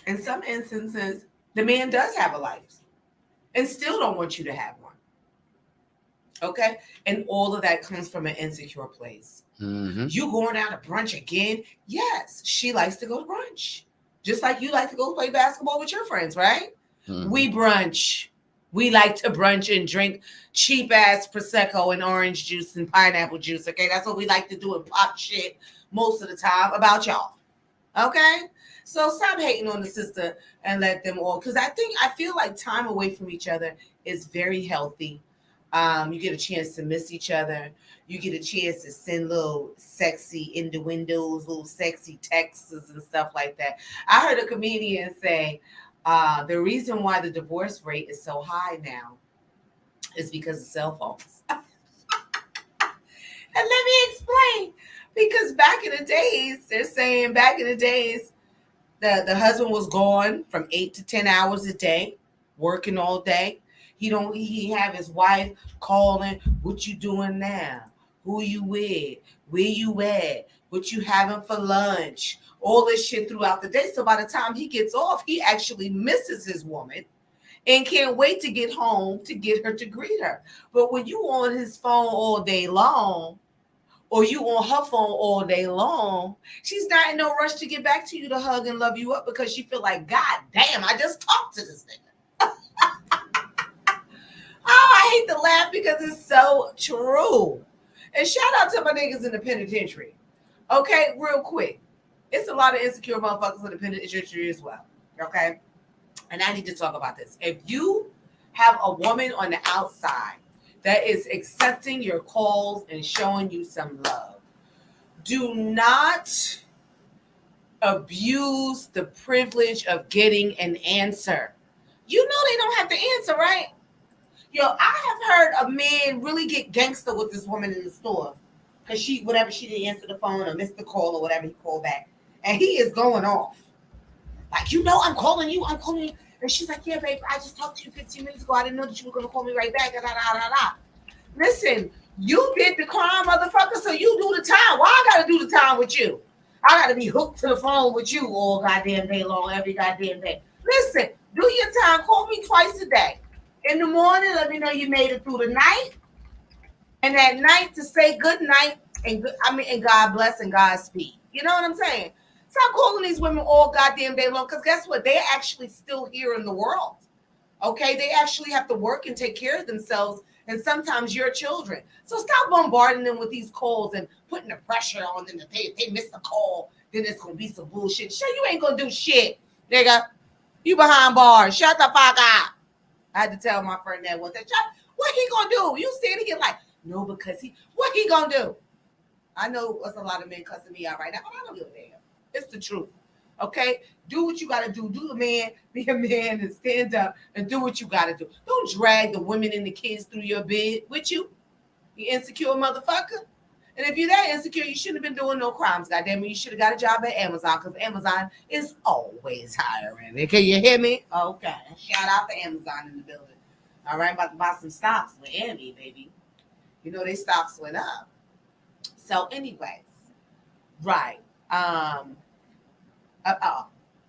In some instances, the man does have a life and still don't want you to have one. Okay? And all of that comes from an insecure place. Mm-hmm. You going out to brunch again? Yes, she likes to go to brunch. Just like you like to go play basketball with your friends, right? Mm-hmm. We brunch. We like to brunch and drink cheap ass Prosecco and orange juice and pineapple juice. Okay, that's what we like to do and pop shit most of the time about y'all. Okay, so stop hating on the sister and let them all. Because I feel like time away from each other is very healthy. You get a chance to miss each other. You get a chance to send little sexy innuendos, little sexy texts and stuff like that. I heard a comedian say the reason why the divorce rate is so high now is because of cell phones. And let me explain. Because back in the days, they're saying back in the days, the husband was gone from 8 to 10 hours a day, working all day. He have his wife calling, what you doing now? Who you with? Where you at? What you having for lunch? All this shit throughout the day. So by the time he gets off, he actually misses his woman and can't wait to get home to get her to greet her. But when you on his phone all day long, or you on her phone all day long, she's not in no rush to get back to you to hug and love you up because she feel like, God damn, I just talked to this nigga. Oh, I hate to laugh because it's so true. And shout out to my niggas in the penitentiary. Okay, real quick. It's a lot of insecure motherfuckers in the penitentiary as well. Okay? And I need to talk about this. If you have a woman on the outside that is accepting your calls and showing you some love, do not abuse the privilege of getting an answer. You know they don't have to answer, right? Yo, I have heard a man really get gangster with this woman in the store because she didn't answer the phone or missed the call or whatever he called back, and he is going off like, I'm calling you, and she's like, yeah, babe, I just talked to you 15 minutes ago. I didn't know that you were gonna call me right back. Da, da, da, da, da. Listen, you did the crime, motherfucker, so you do the time. Why I gotta do the time with you? I gotta be hooked to the phone with you all goddamn day long, every goddamn day. Listen, do your time. Call me twice a day. In the morning, let me know you made it through the night. And at night to say good night and God bless and Godspeed. You know what I'm saying? Stop calling these women all goddamn day long because guess what? They're actually still here in the world. Okay, they actually have to work and take care of themselves and sometimes your children. So stop bombarding them with these calls and putting the pressure on them that they miss a call, then it's gonna be some bullshit. Sure, you ain't gonna do shit, nigga. You behind bars. Shut the fuck up. I had to tell my friend that one time. What he gonna do? You standing here like, no, because what he gonna do? I know there's a lot of men cussing me out right now, but I don't give a damn. It's the truth. Okay? Do what you got to do. Do the man, be a man, and stand up and do what you got to do. Don't drag the women and the kids through your bed with you, you insecure motherfucker. And if you're that insecure, you shouldn't have been doing no crimes. Goddamn it, you should have got a job at Amazon because Amazon is always hiring. Can you hear me? Okay. Shout out to Amazon in the building. All right, about to buy some stocks with Andy, baby. You know, they stocks went up. So, anyways, right.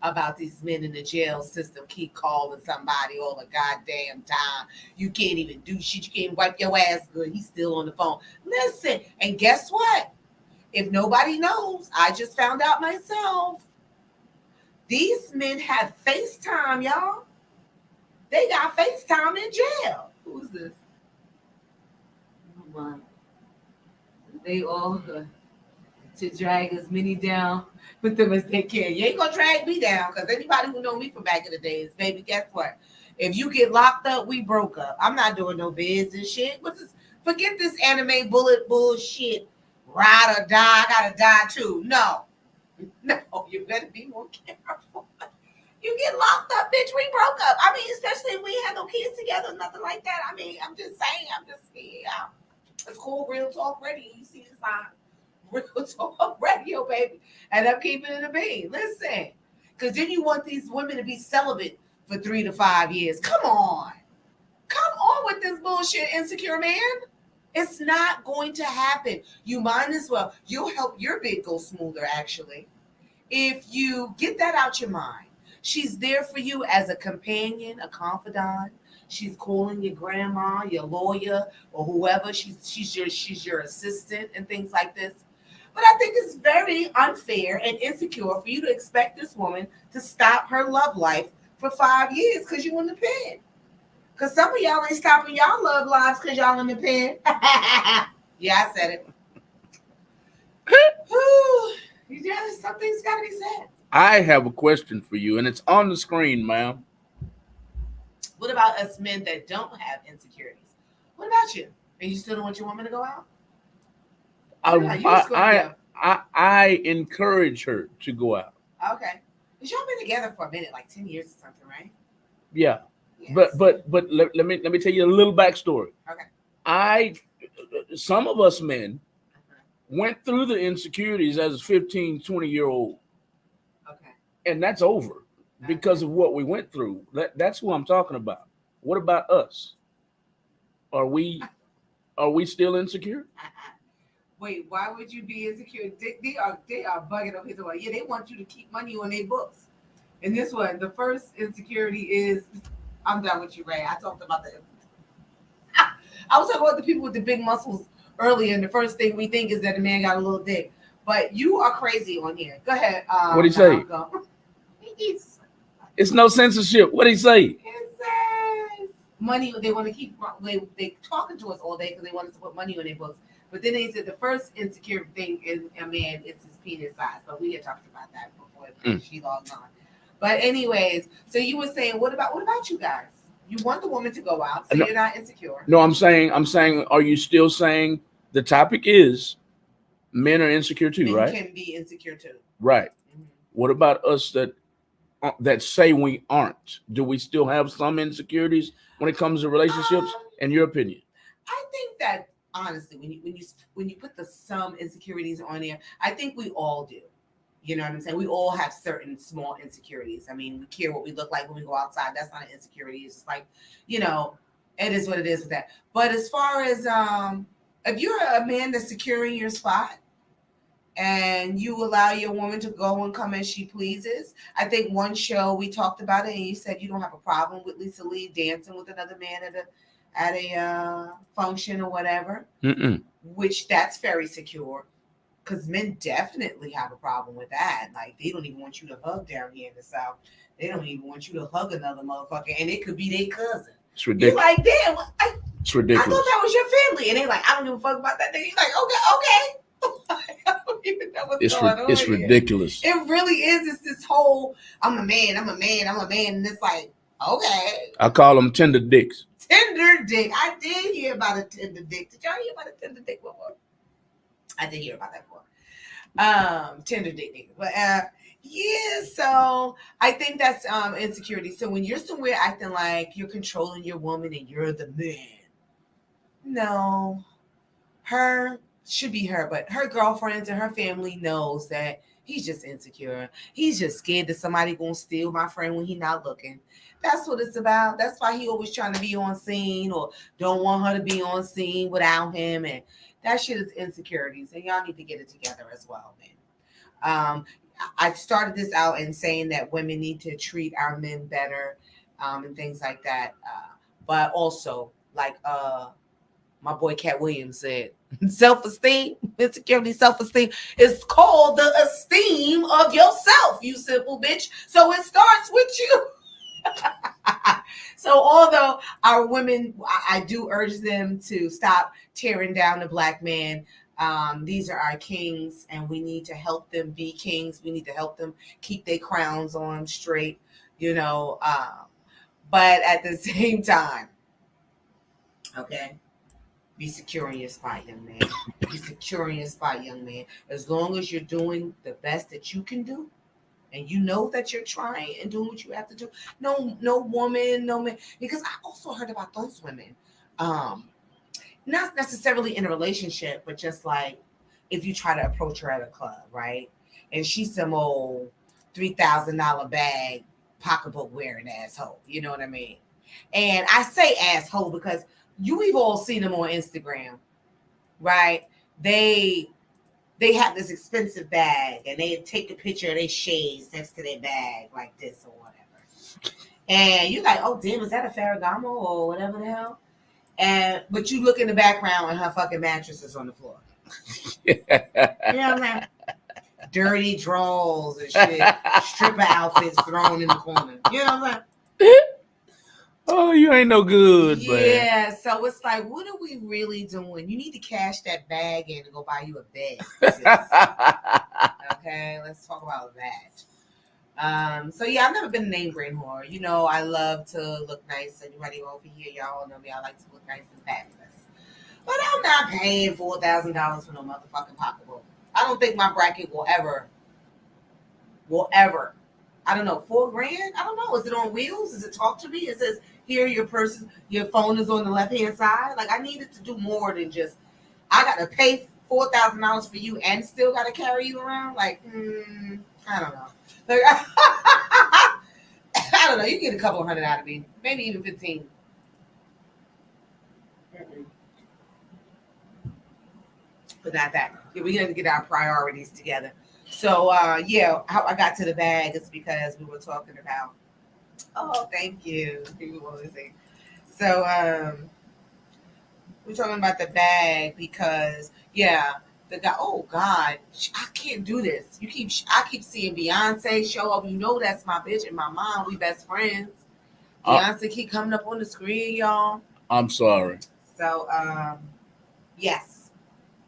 About these men in the jail system keep calling somebody all the goddamn time. You can't even do shit. You can't wipe your ass good. He's still on the phone. Listen, and guess what? If nobody knows, I just found out myself. These men have FaceTime, y'all. They got FaceTime in jail. Who's this? Oh my. They all to drag as many down with them as they can. You ain't gonna drag me down because anybody who know me from back in the days, baby, guess what? If you get locked up, we broke up. I'm not doing no bids and shit. Forget this anime bullet bullshit. Ride or die, I gotta die too. No, you better be more careful. You get locked up, bitch. We broke up. I mean, especially if we had no kids together, nothing like that. I mean, I'm just saying. Yeah. It's cool, real talk radio. You see the sign. Real talk radio, baby. And I'm keeping it a bean. Listen. Because then you want these women to be celibate for 3 to 5 years. Come on. Come on with this bullshit, insecure man. It's not going to happen. You might as well. You'll help your bid go smoother, actually. If you get that out your mind. She's there for you as a companion, a confidant. She's calling your grandma, your lawyer, or whoever. She's your assistant and things like this. But I think it's very unfair and insecure for you to expect this woman to stop her love life for 5 years because you in the pen. Because some of y'all ain't stopping y'all love lives because y'all in the pen. Yeah, I said it. Something's got to be said. I have a question for you, and it's on the screen, ma'am. What about us men that don't have insecurities? What about you? And you still don't want your woman to go out? I, What about you? Scorpio. I encourage her to go out. Okay. Because y'all been together for a minute, like 10 years or something, right? Yeah, Yes. but let me tell you a little backstory. Okay. Some of us men went through the insecurities as a 15, 20-year-old, Okay. and that's over because of what we went through. That's who I'm talking about. What about us? Are we still insecure? Wait, why would you be insecure? They are bugging on his way. Yeah, they want you to keep money on their books. And this one, the first insecurity is, I'm done with you, Ray. I talked about that. I was talking about the people with the big muscles earlier, and the first thing we think is that the man got a little dick. But you are crazy on here. Go ahead. What'd he say? It's no censorship. What'd he say? It says money. They want to keep. They talking to us all day because they want us to put money on their books. But then they said the first insecure thing in a man is his penis size. But we had talked about that before she logged on. But anyways, so you were saying, what about you guys? You want the woman to go out, so you're not insecure. No, I'm saying, are you still saying the topic is men are insecure too, Men right? can be insecure too. Right. Mm-hmm. What about us that say we aren't? Do we still have some insecurities when it comes to relationships? In your opinion? I think that honestly, when you put the some insecurities on there, I think we all do. You know what I'm saying? We all have certain small insecurities. I mean, we care what we look like when we go outside. That's not an insecurity. It's just like, you know, it is what it is with that. But as far as if you're a man that's securing your spot and you allow your woman to go and come as she pleases, I think one show we talked about it and you said you don't have a problem with Lisa Lee dancing with another man at a function or whatever, which that's very secure. Because men definitely have a problem with that. Like, they don't even want you to hug down here in the South. They don't even want you to hug another motherfucker. And it could be their cousin. It's ridiculous. You're like, damn. It's ridiculous. I thought that was your family. And they're like, I don't give a fuck about that thing. You're like, okay. I don't even know what's going on. It's ridiculous. It really is. It's this whole, I'm a man. And it's like, okay. I call them tender dicks. Tender dick. I did hear about a tender dick. Did y'all hear about a tender dick before? I did hear about that before. Tender dick. But yeah, so I think that's insecurity. So when you're somewhere acting like you're controlling your woman and you're the man, no, her should be her, but her girlfriends and her family knows that he's just insecure. He's just scared that somebody gonna steal my friend when he's not looking. That's what it's about. That's why he always trying to be on scene or don't want her to be on scene without him. And that shit is insecurities. And y'all need to get it together as well, man. I started this out in saying that women need to treat our men better and things like that. But also, like my boy Cat Williams said, self-esteem, insecurity, self-esteem is called the esteem of yourself, you simple bitch. So it starts with you. So although our women, I do urge them to stop tearing down the black man. These are our kings and we need to help them be kings. We need to help them keep their crowns on straight, you know. But at the same time, okay, be secure in your spot, young man. Be secure in your spot, young man. As long as you're doing the best that you can do, and you know that you're trying and doing what you have to do. No woman, no man. Because I also heard about those women. Not necessarily in a relationship, but just like if you try to approach her at a club, right? And she's some old $3,000 bag, pocketbook wearing asshole. You know what I mean? And I say asshole because you've all seen them on Instagram, right? They have this expensive bag and they take a picture of their shades next to their bag like this or whatever. And you're like, oh, damn, is that a Ferragamo or whatever the hell? But you look in the background and her fucking mattress is on the floor. You know what I'm saying? Dirty drawers and shit. Stripper outfits thrown in the corner. You know what I'm saying? Oh, you ain't no good, man. Yeah, so it's like, what are we really doing? You need to cash that bag in and go buy you a bed. Okay, let's talk about that. So yeah, I've never been a name brand whore. You know, I love to look nice. Anybody over here, y'all know me. I like to look nice and fabulous. not paying $4,000 for no motherfucking pocketbook. I don't think my bracket will ever. I don't know, $4,000. I don't know. Is it on wheels? Does it talk to me? It says here your phone is on the left hand side. Like I needed to do more than just. I got to pay $4,000 for you and still got to carry you around. Like I don't know. Like, I don't know. You get a couple hundred out of me, maybe even 15. But not that. Yeah, we got to get our priorities together. So yeah, how I got to the bag is because we were talking about. Oh, thank you. So we're talking about the bag because yeah, the guy. Oh God, I can't do this. I keep seeing Beyonce show up. You know that's my bitch and my mom. We best friends. Beyonce keep coming up on the screen, y'all. I'm sorry. So yes,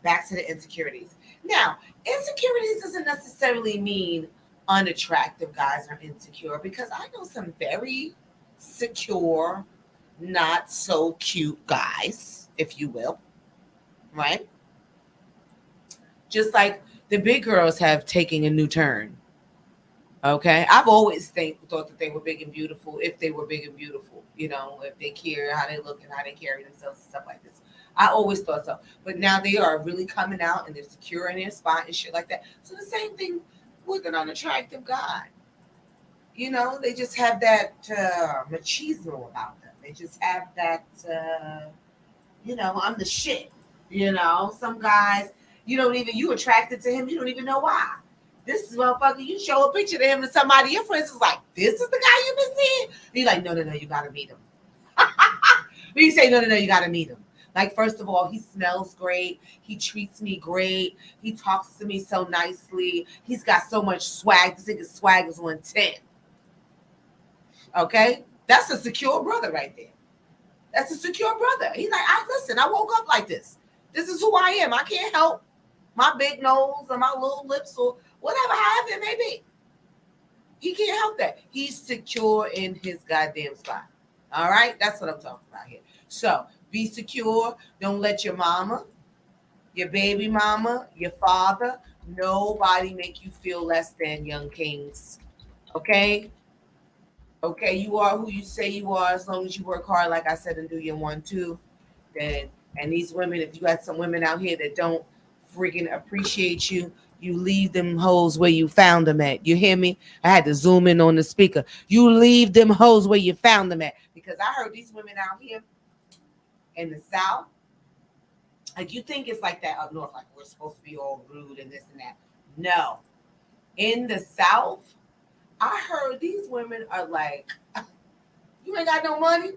back to the insecurities. Now, insecurities doesn't necessarily mean unattractive guys are insecure because I know some very secure, not so cute guys, if you will, right? Just like the big girls have taken a new turn. Okay, I've always thought that they were big and beautiful if they were big and beautiful, you know, if they care how they look and how they carry themselves and stuff like this. I always thought so. But now they are really coming out and they're secure in their spot and shit like that. So the same thing with an unattractive guy. You know, they just have that machismo about them. They just have that, you know, I'm the shit. You know, some guys, you attracted to him, you don't even know why. This motherfucker, you show a picture to him and somebody, your friends is like, this is the guy you've been seeing? And you're like, no, you gotta meet him. But you say, no, you gotta meet him. Like, first of all, he smells great. He treats me great. He talks to me so nicely. He's got so much swag. This nigga's swag is 110. Okay? That's a secure brother right there. That's a secure brother. He's like, listen, I woke up like this. This is who I am. I can't help my big nose or my little lips or whatever, however it may be. He can't help that. He's secure in his goddamn spot. All right? That's what I'm talking about here. So, be secure. Don't let your mama, your baby mama, your father, nobody make you feel less than, young kings. Okay? Okay, you are who you say you are as long as you work hard, like I said, and do your 1-2. Then, and these women, if you got some women out here that don't freaking appreciate you, you leave them hoes where you found them at. You hear me? I had to zoom in on the speaker. You leave them hoes where you found them at. Because I heard these women out here in the South, like you think it's like that up north, like we're supposed to be all rude and this and that. No. In the South, I heard these women are like, you ain't got no money?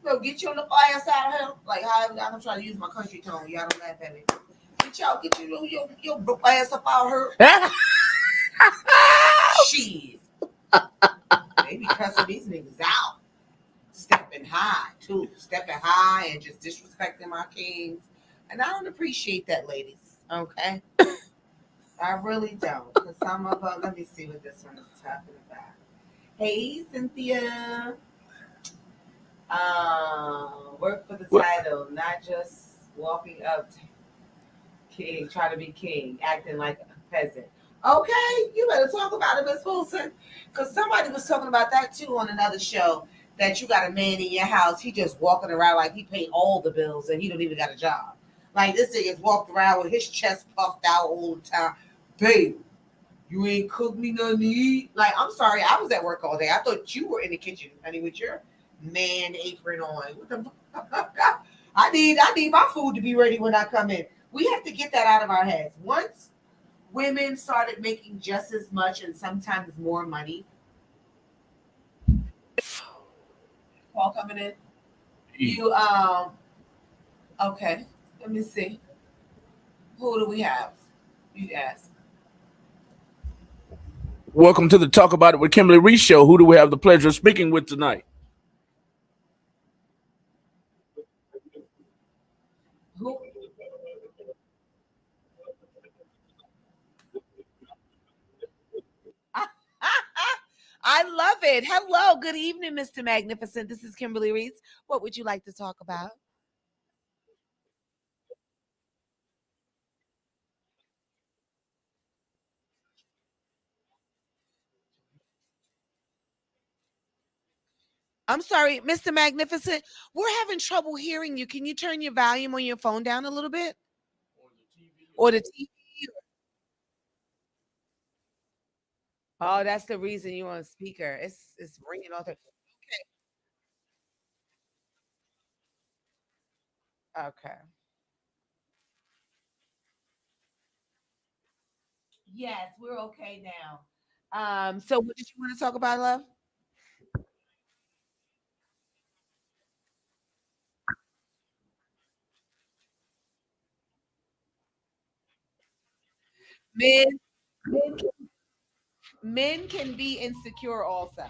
Well, get you on the fire side of him. Like, I'm trying to use my country tone. Y'all don't laugh at me. Get your broke ass up out her. Shit. They be cussing these niggas out. Stepping high, too. Stepping high and just disrespecting my kings. And I don't appreciate that, ladies. Okay? I really don't. Because some of them, let me see what this one is talking about. Hey, Cynthia. Work for the title, not just walking up to king, try to be king, acting like a peasant. Okay, you better talk about it, Miss Wilson. Because somebody was talking about that too on another show, that you got a man in your house, he just walking around like he paid all the bills and he don't even got a job. Like this nigga's walked around with his chest puffed out all the time. Babe, you ain't cooked me nothing to eat. Like, I'm sorry, I was at work all day. I thought you were in the kitchen, honey, with your man apron on. What the fuck? I need my food to be ready when I come in. We have to get that out of our heads. Once women started making just as much and sometimes more money. Call coming in. You okay. Let me see. Who do we have? You ask. Welcome to the Talk About It with Kimberly Riese show. Who do we have the pleasure of speaking with tonight? Who? I love it. Hello. Good evening, Mr. Magnificent. This is Kimberly Riese. What would you like to talk about? I'm sorry, Mr. Magnificent. We're having trouble hearing you. Can you turn your volume on your phone down a little bit? Or the TV? Oh, that's the reason you're on speaker. It's ringing all the. Okay. Yes, we're okay now. So what did you want to talk about, love? Men, men, men can be insecure also.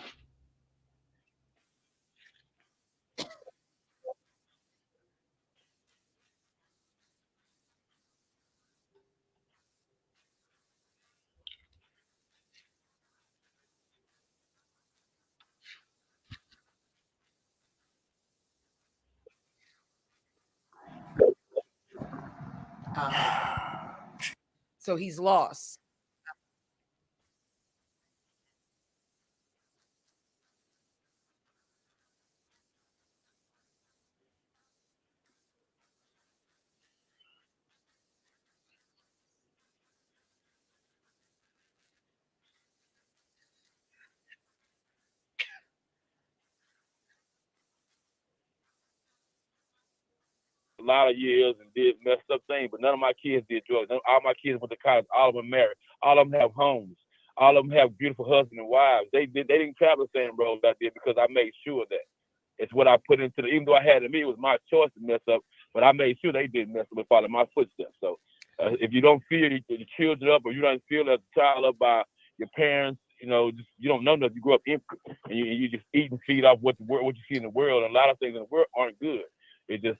So he's lost. A lot of years and did messed up things, but none of my kids did drugs. All my kids went to college. All of them married. All of them have homes. All of them have beautiful husbands and wives. They didn't travel the same road I did because I made sure that it's what I put into the. Even though I had it, me, it was my choice to mess up, but I made sure they didn't mess up and follow my footsteps. So if you don't feel the children up, or you don't feel as a child up by your parents, just you don't know nothing. You grow up empty, and you just eat and feed off what you see in the world. And a lot of things in the world aren't good. It just,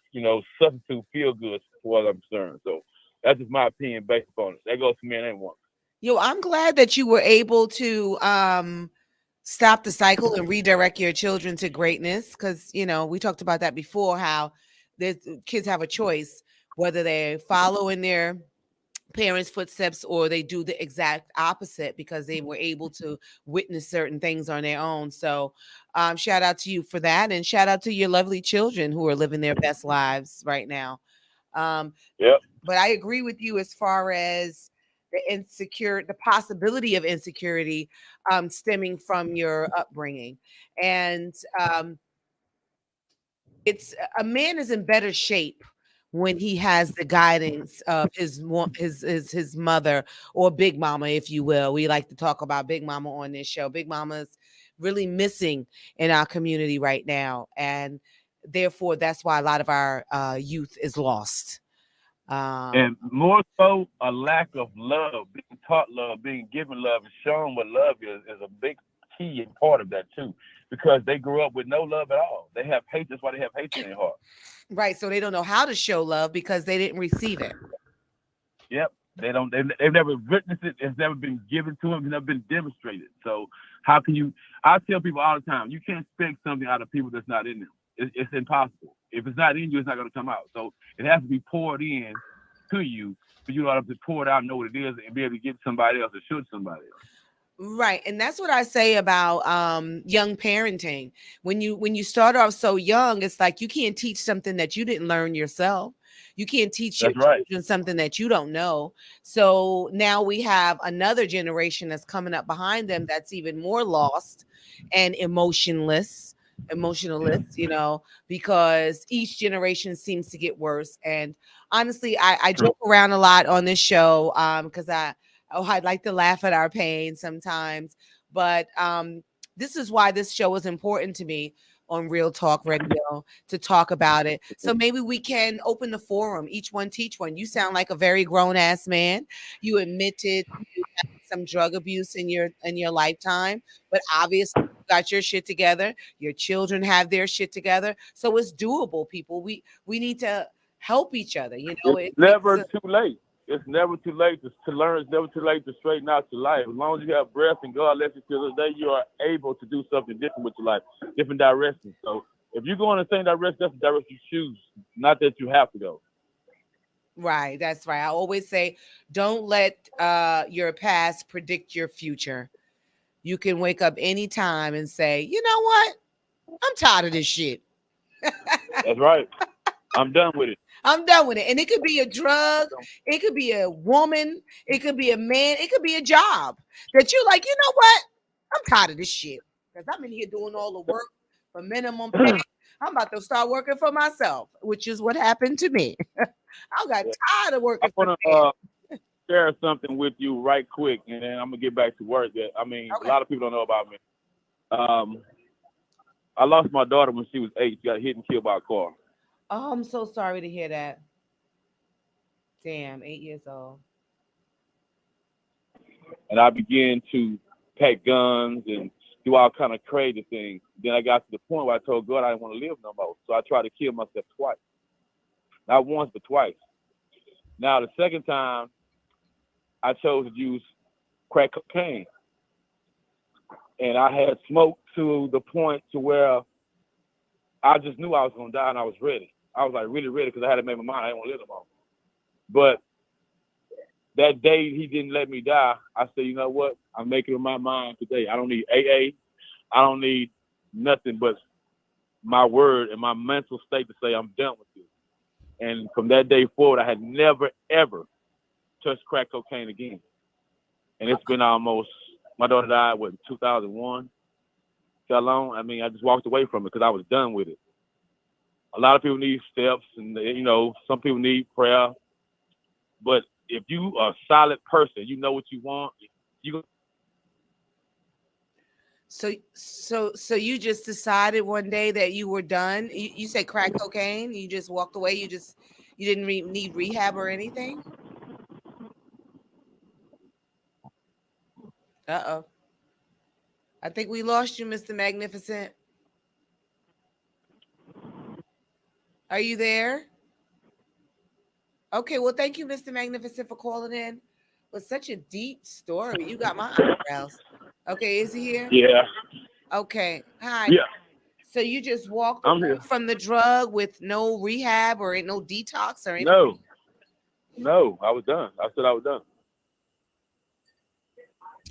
substitute feel good as far as I'm concerned. So that's just my opinion based upon it. That goes for men and women. Yo, I'm glad that you were able to stop the cycle and redirect your children to greatness, because we talked about that before, how the kids have a choice whether they follow in their parents' footsteps or they do the exact opposite because they were able to witness certain things on their own. So shout out to you for that, and shout out to your lovely children who are living their best lives right now. um, Yep. but I agree with you as far as the possibility of insecurity stemming from your upbringing. And it's a man is in better shape when he has the guidance of his mother, or big mama, if you will. We like to talk about big mama on this show. Big mama's really missing in our community right now, and therefore that's why a lot of our youth is lost. um And more so, a lack of love, being taught love, being given love, and shown what love is a big key and part of that too. Because they grew up with no love at all. They have hate. That's why they have hate in their heart. right, so they don't know how to show love because they didn't receive it. Yep. They don't. They've never witnessed it. It's never been given to them. It's never been demonstrated. So how can you? I tell people all the time, you can't expect something out of people that's not in them. It's impossible. If it's not in you, it's not going to come out. So it has to be poured in to you for you to have to pour it out, and know what it is, and be able to give somebody else or show somebody else. Right. And that's what I say about young parenting. When you start off so young, it's like you can't teach something that you didn't learn yourself. You can't teach your That's right. children something that you don't know. So now we have another generation that's coming up behind them that's even more lost and emotionless, because each generation seems to get worse. And honestly, I True. joke around a lot on this show because I'd like to laugh at our pain sometimes. But this is why this show is important to me on Real Talk Radio, to talk about it. So maybe we can open the forum, each one teach one. You sound like a very grown ass man. You admitted you had some drug abuse in your lifetime, but obviously you got your shit together. Your children have their shit together. So it's doable, people. We need to help each other. It's never too late. It's never too late to learn. It's never too late to straighten out your life. As long as you have breath and God lets you feel the day, you are able to do something different with your life, different directions. So if you go in the same direction, that's the direction you choose, not that you have to go. Right, that's right. I always say, don't let your past predict your future. You can wake up anytime and say, you know what? I'm tired of this shit. That's right. I'm done with it. I'm done with it. And it could be a drug, it could be a woman, it could be a man, it could be a job that you're like, you know what? I'm tired of this shit. Because I'm in here doing all the work for minimum pay. I'm about to start working for myself, which is what happened to me. I got Yeah. tired of I working for want men. to share something with you right quick, and then I'm gonna get back to work. That I mean, a Okay. lot of people don't know about me. Um, I lost my daughter when she was 8. She got hit and killed by a car. Oh, I'm so sorry to hear that. Damn, 8 years old. And I began to pack guns and do all kind of crazy things. Then I got to the point where I told God I didn't want to live no more. So I tried to kill myself twice. Not once, but twice. Now the second time I chose to use crack cocaine. And I had smoked to the point to where I just knew I was gonna die and I was ready. I was like really ready because I had to make my mind I didn't want to live no more. But that day he didn't let me die. I said, you know what? I'm making up my mind today. I don't need AA. I don't need nothing but my word and my mental state to say I'm done with you. And from that day forward, I had never ever touched crack cocaine again. And it's been almost, my daughter died what, 2001. How long? I mean, I just walked away from it because I was done with it. A lot of people need steps, and you know, some people need prayer. But if you are a solid person, you know what you want. You So you just decided one day that you were done. You said crack cocaine. You just walked away. You didn't need rehab or anything. Uh-oh. I think we lost you, Mr. Magnificent. Are you there? Okay, well, thank you, Mr. Magnificent, for calling in. With such a deep story. You got my eyebrows. Okay, is he here? yeah, Okay. Hi. yeah, So you just walked I'm away here. from the drug with no rehab or no detox or anything? No, no, I was done. I said I was done.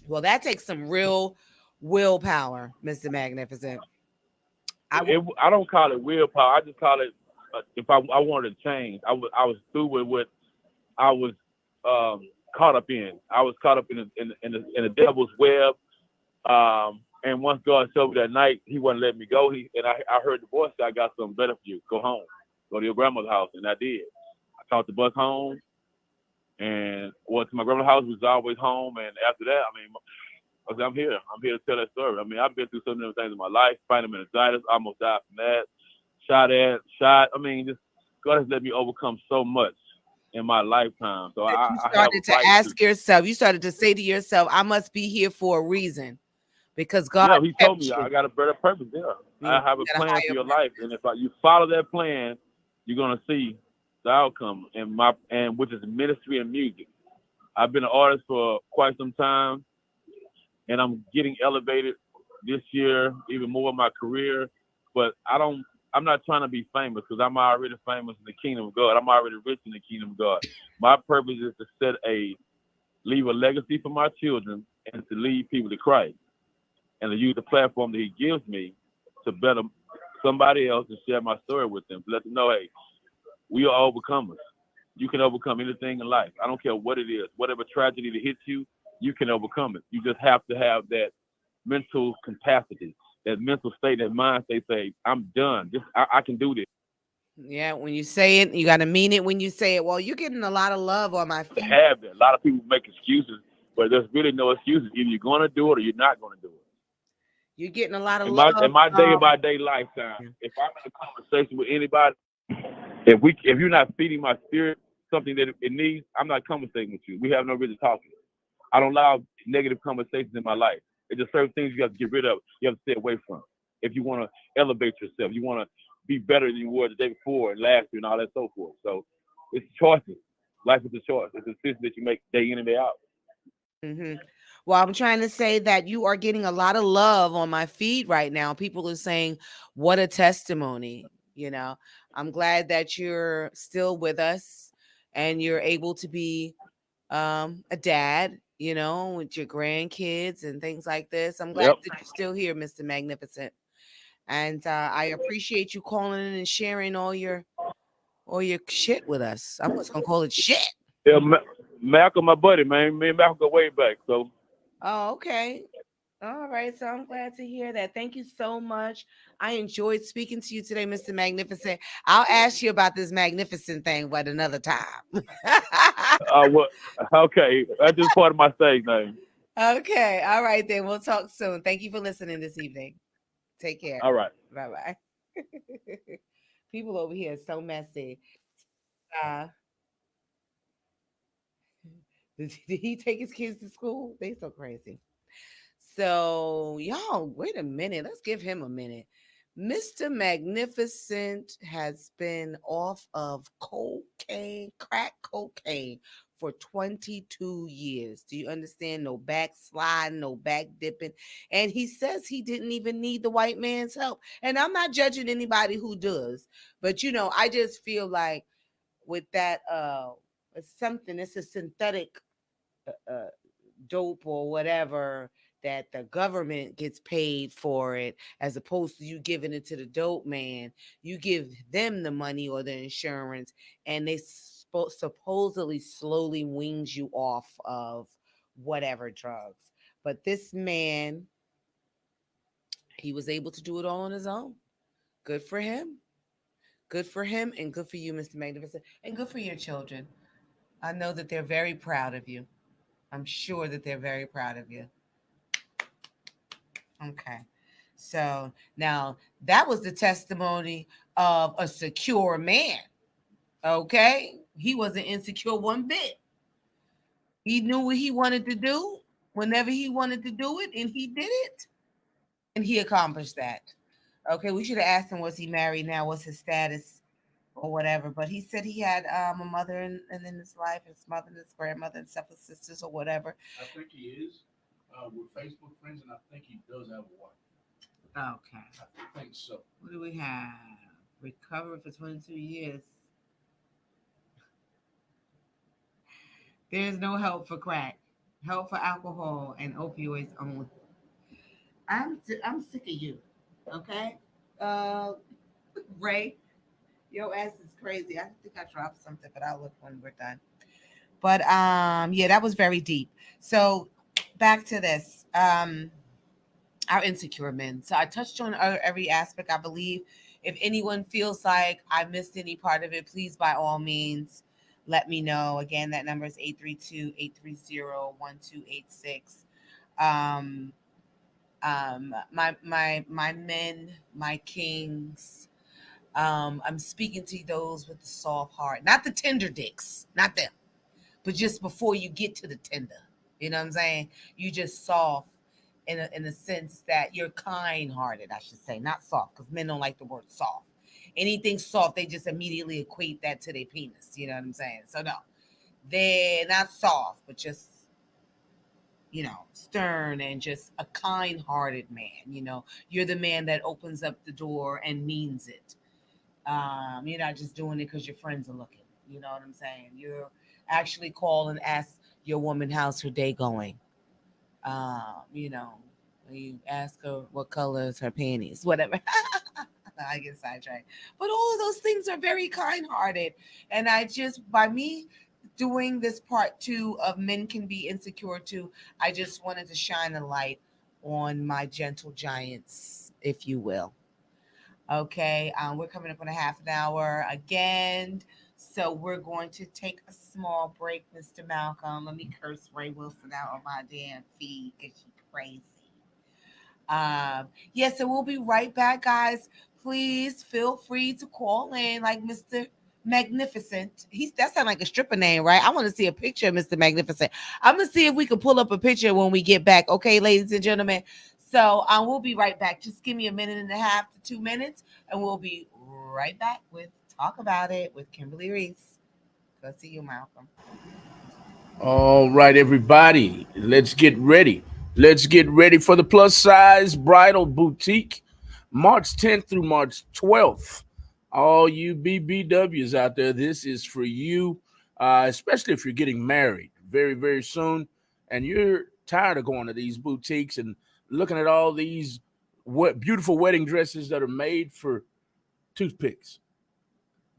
Well, that takes some real willpower, Mr. Magnificent. I don't call it willpower. I just call it if I wanted to change. I was through with what I was caught up in. I was caught up in the devil's web. And once God showed me that night, He wasn't letting me go. I heard the voice say, "I got something better for you. Go home. Go to your grandmother's house." And I did. I caught the bus home and went to my grandmother's house. Was always home. And after that, I mean, I said, I'm here. I'm here to tell that story. I mean, I've been through so many things in my life. Spinal meningitis, almost died from that. Shot. I mean, just God has let me overcome so much in my lifetime. So That I you have a started to right ask to. yourself, you started to say to yourself, I must be here for a reason because God Yeah, He told kept me I you. got a better purpose. Yeah, I You have a got a plan for higher your purpose. life, and if you follow that plan, you're gonna see the outcome. And which is ministry and music. I've been an artist for quite some time, and I'm getting elevated this year, even more in my career. But I'm not trying to be famous because I'm already famous in the kingdom of God. I'm already rich in the kingdom of God. My purpose is to leave a legacy for my children and to lead people to Christ and to use the platform that He gives me to better somebody else and share my story with them. To let them know, hey, we are overcomers. You can overcome anything in life. I don't care what it is. Whatever tragedy that hits you, you can overcome it. You just have to have that mental capacity, that mental state, that mind state, say, I'm done. I can do this. Yeah, when you say it, you got to mean it when you say it. Well, you're getting a lot of love on my To feet. have it. A lot of people make excuses, but there's really no excuses. Either you're going to do it or you're not going to do it. You're getting a lot of In my day love. by day lifetime, if I'm in a conversation with anybody, if you're not feeding my spirit something that it needs, I'm not conversating with you. We have no reason talking. I don't allow negative conversations in my life. It's just certain things you have to get rid of. You have to stay away from. If you want to elevate yourself, you want to be better than you were the day before and last year and all that so forth. So it's choices. Life is a choice. It's a decision that you make day in and day out. Hmm. Well, I'm trying to say that you are getting a lot of love on my feed right now. People are saying, what a testimony. You know, I'm glad that you're still with us and you're able to be a dad, you know, with your grandkids and things like this. I'm glad Yep. that you're still here, Mr. Magnificent. And I appreciate you calling in and sharing all your shit with us. I'm just gonna call it shit. Yeah, Malcolm, my buddy, man. Me and Malcolm go way back. So Oh, okay. All right. So I'm glad to hear that. Thank you so much. I enjoyed speaking to you today, Mr. Magnificent. I'll ask you about this magnificent thing, but another time. what? Okay, that's just part of my stage name. Okay. All right, then. We'll talk soon. Thank you for listening this evening. Take care. All right. Bye bye. People over here are so messy. Uh, did he take his kids to school? They so crazy. So, y'all, wait a minute. Let's give him a minute. Mr. Magnificent has been off of cocaine, crack cocaine, for 22 years. Do you understand? No backsliding, no back dipping. And he says he didn't even need the white man's help. And I'm not judging anybody who does, but I just feel like with that, it's something, it's a synthetic uh, dope or whatever, that the government gets paid for it, as opposed to you giving it to the dope man. You give them the money or the insurance, and they supposedly slowly weans you off of whatever drugs. But this man, he was able to do it all on his own. Good for him. Good for him, and good for you, Mr. Magnificent, and good for your children. I know that they're very proud of you. I'm sure that they're very proud of you. Okay. So now that was the testimony of a secure man. Okay. He wasn't insecure one bit. He knew what he wanted to do whenever he wanted to do it, and he did it, and he accomplished that. Okay. We should have asked him, was he married now? What's his status or whatever? But he said he had a mother in his life, his mother and his grandmother and several sisters or whatever. I think he is. We're Facebook friends, and I think he does have a wife. Okay. I think so. What do we have? Recovered for 22 years. There's no help for crack. Help for alcohol and opioids only. I'm sick of you. Okay? Uh Ray, your ass is crazy. I think I dropped something, but I'll look when we're done. But yeah, that was very deep. So back to this. Our insecure men. So I touched on every aspect, I believe. If anyone feels like I missed any part of it, please, by all means, let me know. Again, that number is 832-830-1286. Um, my men, my kings. I'm speaking to those with the soft heart, not the tender dicks, not them, but just before you get to the tender. You know what I'm saying? You just soft in a sense that you're kind hearted, I should say, not soft, because men don't like the word soft. Anything soft, they just immediately equate that to their penis. You know what I'm saying? So no, they're not soft, but just stern and just a kind hearted man. You're the man that opens up the door and means it. You're not just doing it because your friends are looking. You know what I'm saying? You're actually call and ask your woman how's her day going. You know, you ask her what color is her panties, whatever. I get sidetracked. But all of those things are very kind hearted. And I just, by me doing this part two of Men Can Be Insecure too, I just wanted to shine a light on my gentle giants, if you will. Okay, we're coming up on a half an hour again. So we're going to take a small break, Mr. Malcolm. Let me curse Ray Wilson out on my damn feed because she's crazy. Yeah, so we'll be right back, guys. Please feel free to call in like Mr. Magnificent. That sounds like a stripper name, right? I want to see a picture of Mr. Magnificent. I'm gonna see if we can pull up a picture when we get back. Okay, ladies and gentlemen. So we'll be right back. Just give me a minute and a half to 2 minutes, and we'll be right back with Talk About It with Kimberly Riese. Go see you, Malcolm. All right, everybody, let's get ready. Let's get ready for the Plus Size Bridal Boutique, March 10th through March 12th. All you BBWs out there, this is for you, especially if you're getting married very, very soon and you're tired of going to these boutiques and looking at all these what beautiful wedding dresses that are made for toothpicks.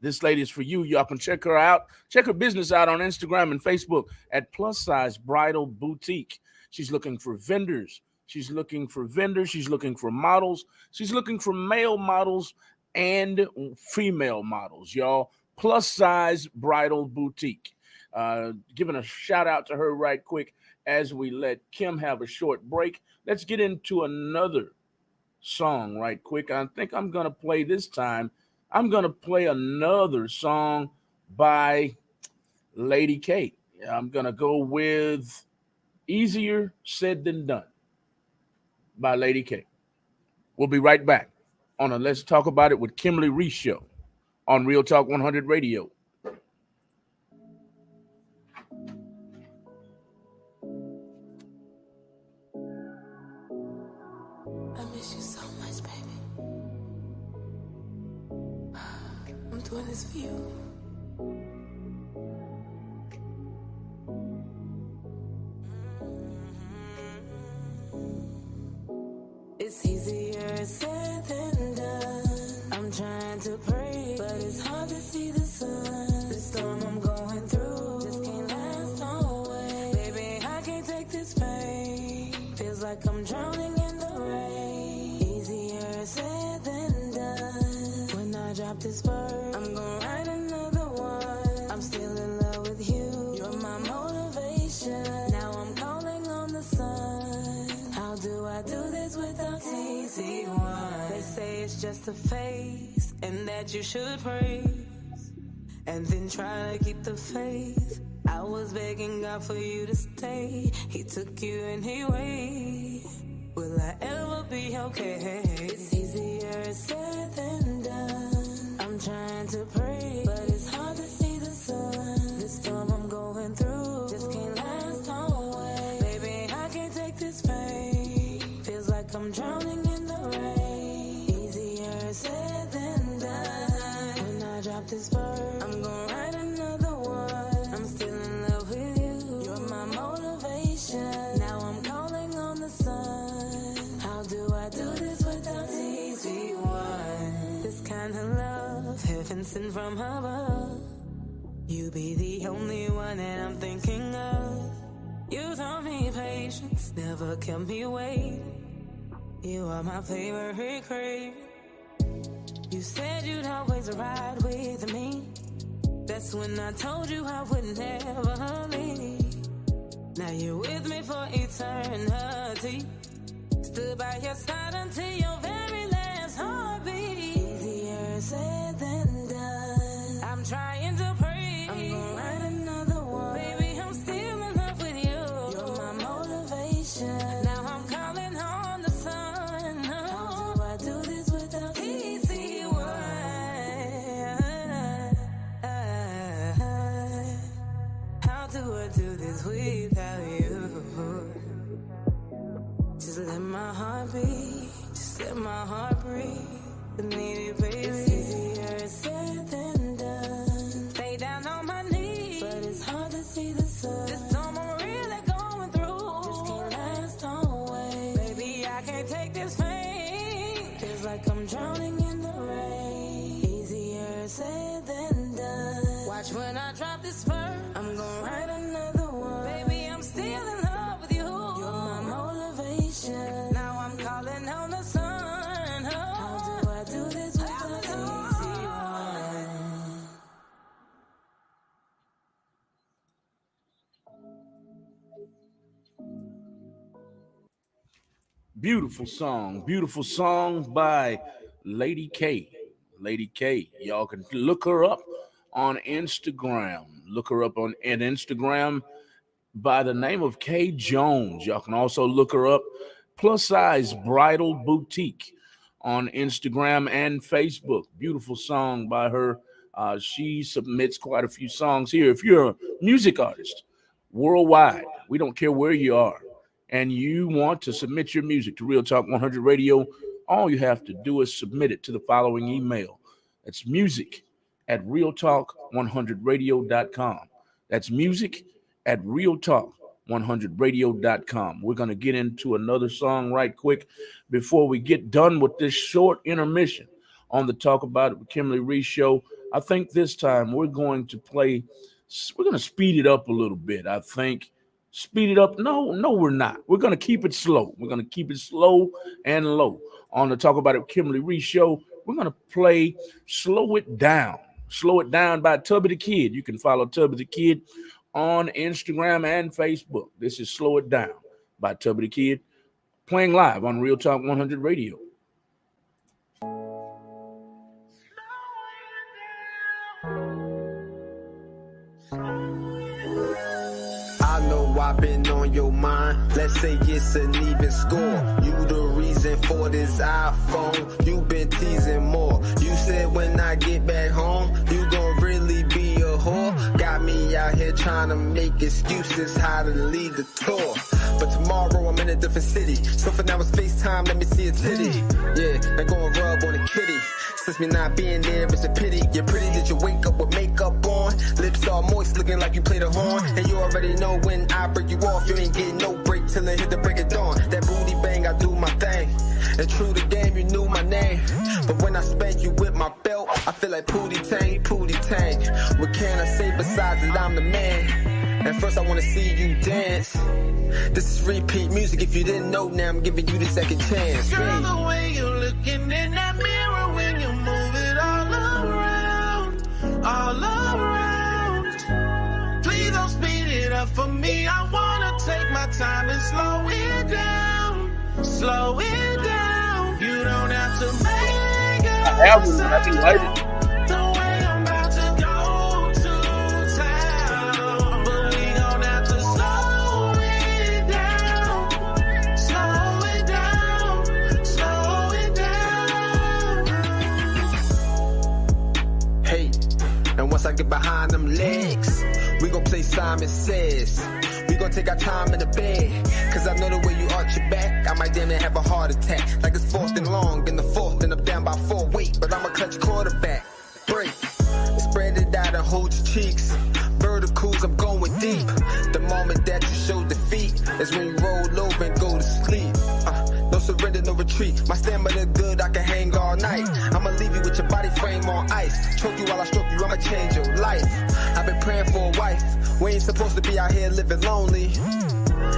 This lady is for you. Y'all can check her out. Check her business out on Instagram and Facebook at Plus Size Bridal Boutique. She's looking for vendors. She's looking for vendors. She's looking for models. She's looking for male models and female models, y'all. Plus Size Bridal Boutique. Giving a shout out to her right quick as we let Kim have a short break. Let's get into another song right quick. I think I'm going to play this time. I'm going to play another song by Lady K. I'm going to go with Easier Said Than Done by Lady K. We'll be right back on a Let's Talk About It with Kimberly Riese show on Real Talk 100 Radio. I miss you so much, baby. I'm doing this for you. It's easier said than done. I'm trying to pray, but it's hard to see the sun. The storm I'm going through just can't last always. Baby, I can't take this pain. Feels like I'm drowning in the rain. Easier said than done. When I drop this verse, I'm gonna write another one. I'm still in love with you. You're my motivation. Now I'm calling on the sun. How do I do this without easy one? They say it's just a phase and that you should praise and then try to keep the faith. I was begging God for you to stay. He took you and he waited. Will I ever be okay? It's easier said than done. I'm trying to pray, but it's hard to see the sun. This storm I'm going through just can't last always. Baby, I can't take this pain. Feels like I'm drowning in the rain. Easier said than done. When I drop this verse, I'm gonna write another one. I'm still in love with you. You're my motivation. Now I'm calling on the sun. How do I do this without easy one? This kind of love, heaven sent from above. You be the only one that I'm thinking of. You taught me patience, never kept me waiting. You are my favorite craving. You said you'd always ride with me. That's when I told you I would never leave. Now you're with me for eternity. Stood by your side until your very last heartbeat. Easier said than done. I'm trying to pray. I'm gonna write another one. Baby, I'm still in love with you. You're my motivation. Now I'm calling on the sun. How do I do this without easy one? How do I do this without you? Just let my heart beat. Just let my heart breathe. I need it, baby. It's easier said than done. Stay down on my knees, but it's hard to see the sun. This storm I'm really going through just can't last always. Baby, I can't take this pain. Feels like I'm drowning in the rain. Easier said than done. Watch when I drop this verse, I'm gonna write another one. Baby, I'm still in love with you. You're my motivation. Now I'm calling on the sun. How do I do this without easy one? Beautiful song by Lady K. Lady K. Y'all can look her up on Instagram. Look her up on Instagram by the name of K Jones. Y'all can also look her up, Plus Size Bridal Boutique, on Instagram and Facebook. Beautiful song by her. She submits quite a few songs here. If you're a music artist worldwide, we don't care where you are, and you want to submit your music to Real Talk 100 Radio, all you have to do is submit it to the following email. That's music at realtalk100radio.com. That's music at talk100radio.com. We're going to get into another song right quick before we get done with this short intermission on the Talk About It with Kimberly Riese show. I think this time we're going to speed it up a little bit. I think speed it up. No, we're not. We're going to keep it slow. We're going to keep it slow and low on the Talk About It with Kimberly Riese show. We're going to play Slow It Down. Slow It Down by Tubby the Kid. You can follow Tubby the Kid on Instagram and Facebook. This is Slow It Down by Tubby the Kid, playing live on Real Talk 100 Radio. I know I've been on your mind. Let's say it's an even score. You the reason for this iPhone. You been teasing more. You said when I get back home, you gon' really be a whore. Got me out here trying to make excuses how to lead the tour. But tomorrow I'm in a different city. So for now it's FaceTime, let me see a titty. Yeah, now go and rub on a kitty. Since me not being there, it's a pity. You're pretty, did you wake up with makeup on? Lips all moist, looking like you played a horn. And you already know when I break you off, you ain't getting no break till it hit the break of dawn. That booty bang, I do my thing. And true to game, you knew my name. But when I spank you with my belt, I feel like Pootie Tang, Pootie Tang. What can I say besides that I'm the man? And first I wanna see you dance. This is repeat music, if you didn't know, now I'm giving you the second chance. Girl, the way you're looking in that mirror when you move it all around, all around. Please don't speed it up for me, I wanna take my time and slow it down, slow it down. You don't have to make it sound. The way I'm about to go to town, but we gon' have to slow it down, slow it down, slow it down. Hey, and once I get behind them legs, we gon' play Simon Says. We gon' take our time in the bed, cause I know the way you arch your back, I might damn near have a heart attack. Like it's fourth and long, in the fourth, and I'm down by 4. Wait, but I'm a clutch quarterback. Break, spread it out and hold your cheeks. Verticals, I'm going deep. The moment that you show defeat is when you roll over and go to sleep. No surrender, no retreat. My stamina good, I can hang all night. I'ma leave you with your body frame on ice. Choke you while I stroke you, I'ma change your life. I've been praying for a wife. We ain't supposed to be out here living lonely.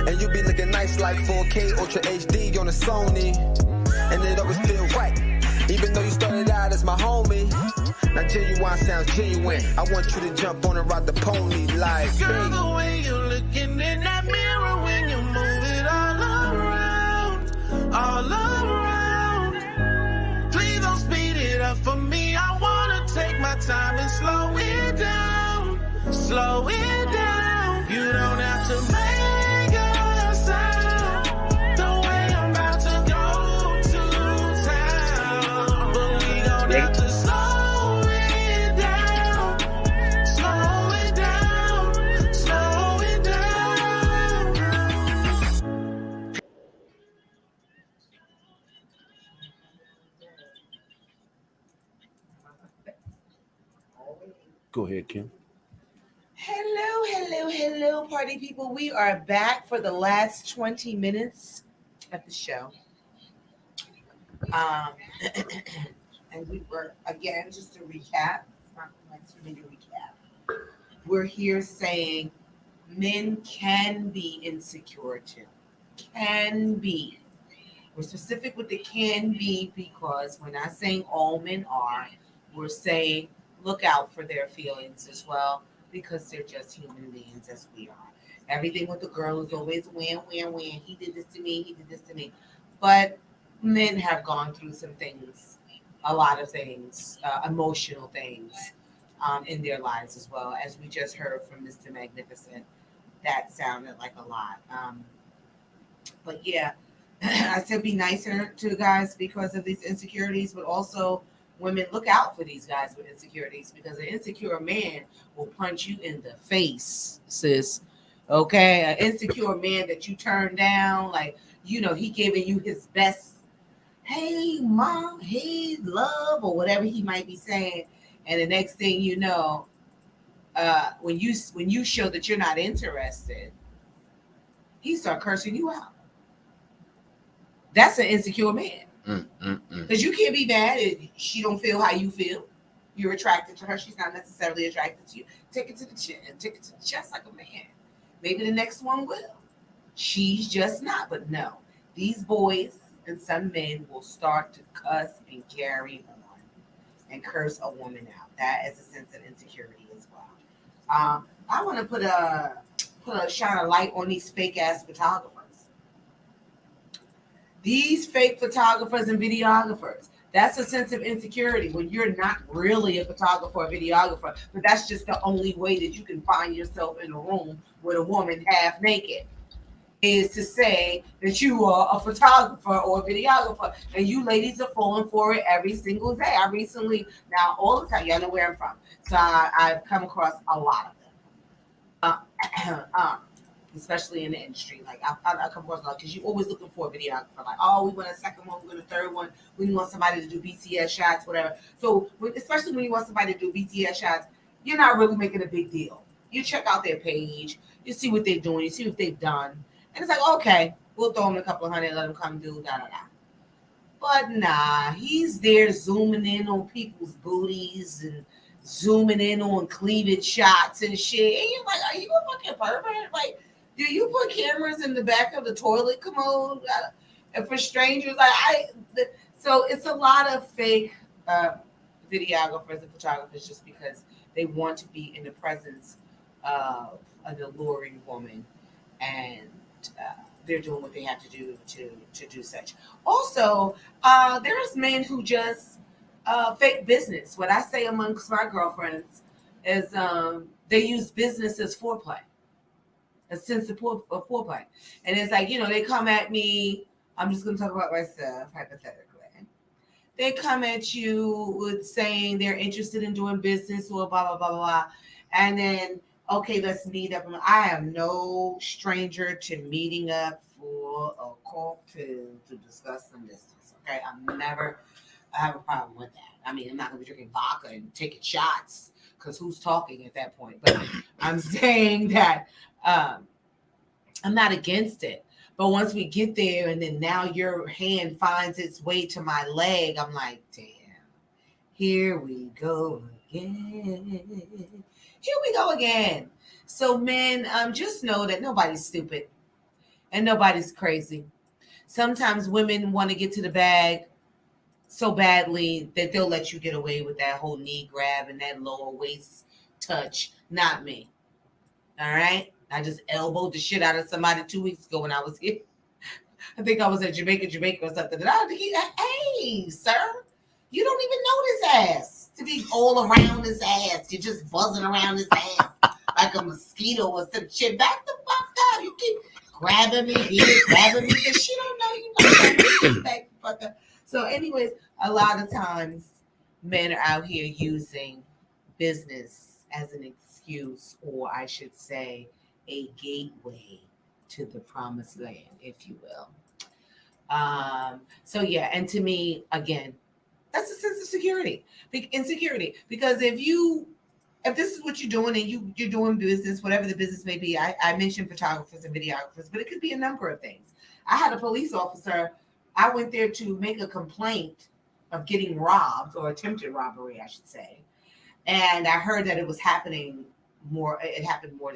And you be looking nice like 4K Ultra HD on a Sony. And it always feel right, even though you started out as my homie. Now genuine sounds genuine. I want you to jump on and ride the pony like Girl, the way you're looking in that mirror when you move it all around, all around. Please don't speed it up for me, I wanna take my time and slow it down, slow it down. You don't have to make a sound. The way I'm about to go to town, but we gon' have to slow it down, slow it down, slow it down. Go ahead, Kim. Hello, party people. We are back for the last 20 minutes of the show. And we were, again, just to recap, it's not like too many to recap. We're here saying men can be insecure too. Can be. We're specific with the can be because we're not saying all men are. We're saying look out for their feelings as well, because they're just human beings as we are. Everything with the girl is always when. He did this to me, he did this to me. But men have gone through some things, a lot of things, emotional things in their lives as well. As we just heard from Mr. Magnificent, that sounded like a lot. But yeah, I said be nicer to the guys because of these insecurities, but also women, look out for these guys with insecurities, because an insecure man will punch you in the face, sis. Okay, an insecure man that you turn down, like, you know, he giving you his best, hey mom, hey love, or whatever he might be saying, and the next thing you know, when you show that you're not interested, he start cursing you out. That's an insecure man. Because you can't be mad if she don't feel how you feel. You're attracted to her. She's not necessarily attracted to you. Take it to the chin. Take it to the chest like a man. Maybe the next one will. She's just not. But no, these boys and some men will start to cuss and carry on and curse a woman out. That is a sense of insecurity as well. I want to put a shine a light on these fake ass photographers. These fake photographers and videographers. That's a sense of insecurity when you're not really a photographer or videographer, but that's just the only way that you can find yourself in a room with a woman half naked, is to say that you are a photographer or a videographer, and you ladies are falling for it every single day. I recently, now all the time, y'all know where I'm from, so I've come across a lot of them. Especially in the industry, like I come across a lot because you're always looking for a videographer. Like, oh, we want a second one, we want a third one, we want somebody to do BTS shots, whatever. So, especially when you want somebody to do BTS shots, you're not really making a big deal. You check out their page, you see what they're doing, you see what they've done, and it's like, okay, we'll throw them a couple of hundred, let them come do da da da. But nah, he's there zooming in on people's booties and zooming in on cleavage shots and shit. And you're like, are you a fucking pervert? Like, do you put cameras in the back of the toilet commode and for strangers? So it's a lot of fake videographers and photographers just because they want to be in the presence of an alluring woman, and they're doing what they have to do to do such. Also, there's men who just fake business. What I say amongst my girlfriends is they use business as foreplay. A sense of foreplay. And it's like, they come at me. I'm just going to talk about myself, hypothetically. They come at you with saying they're interested in doing business or blah, blah, blah, blah. And then, okay, let's meet up. I am no stranger to meeting up for a cocktail to discuss some business. Okay, I have a problem with that. I mean, I'm not going to be drinking vodka and taking shots because who's talking at that point? But I'm saying that I'm not against it. But once we get there and then now your hand finds its way to my leg, I'm like, damn, here we go again. Here we go again. So men, just know that nobody's stupid and nobody's crazy. Sometimes women want to get to the bag so badly that they'll let you get away with that whole knee grab and that lower waist touch. Not me. All right? I just elbowed the shit out of somebody 2 weeks ago when I was here. I think I was at Jamaica or something. And I was like, hey, sir, you don't even know this ass to be all around this ass. You're just buzzing around this ass like a mosquito or some shit. Back the fuck up. You keep grabbing me because she don't know you like that. Back the fuck up. So anyways, a lot of times men are out here using business as an excuse, or I should say, a gateway to the promised land, if you will. So yeah, and to me, again, that's a sense of security, insecurity. Because if this is what you're doing and you're doing business, whatever the business may be, I mentioned photographers and videographers, but it could be a number of things. I had a police officer. I went there to make a complaint of getting robbed, or attempted robbery, I should say, and I heard that it was happening more. It happened more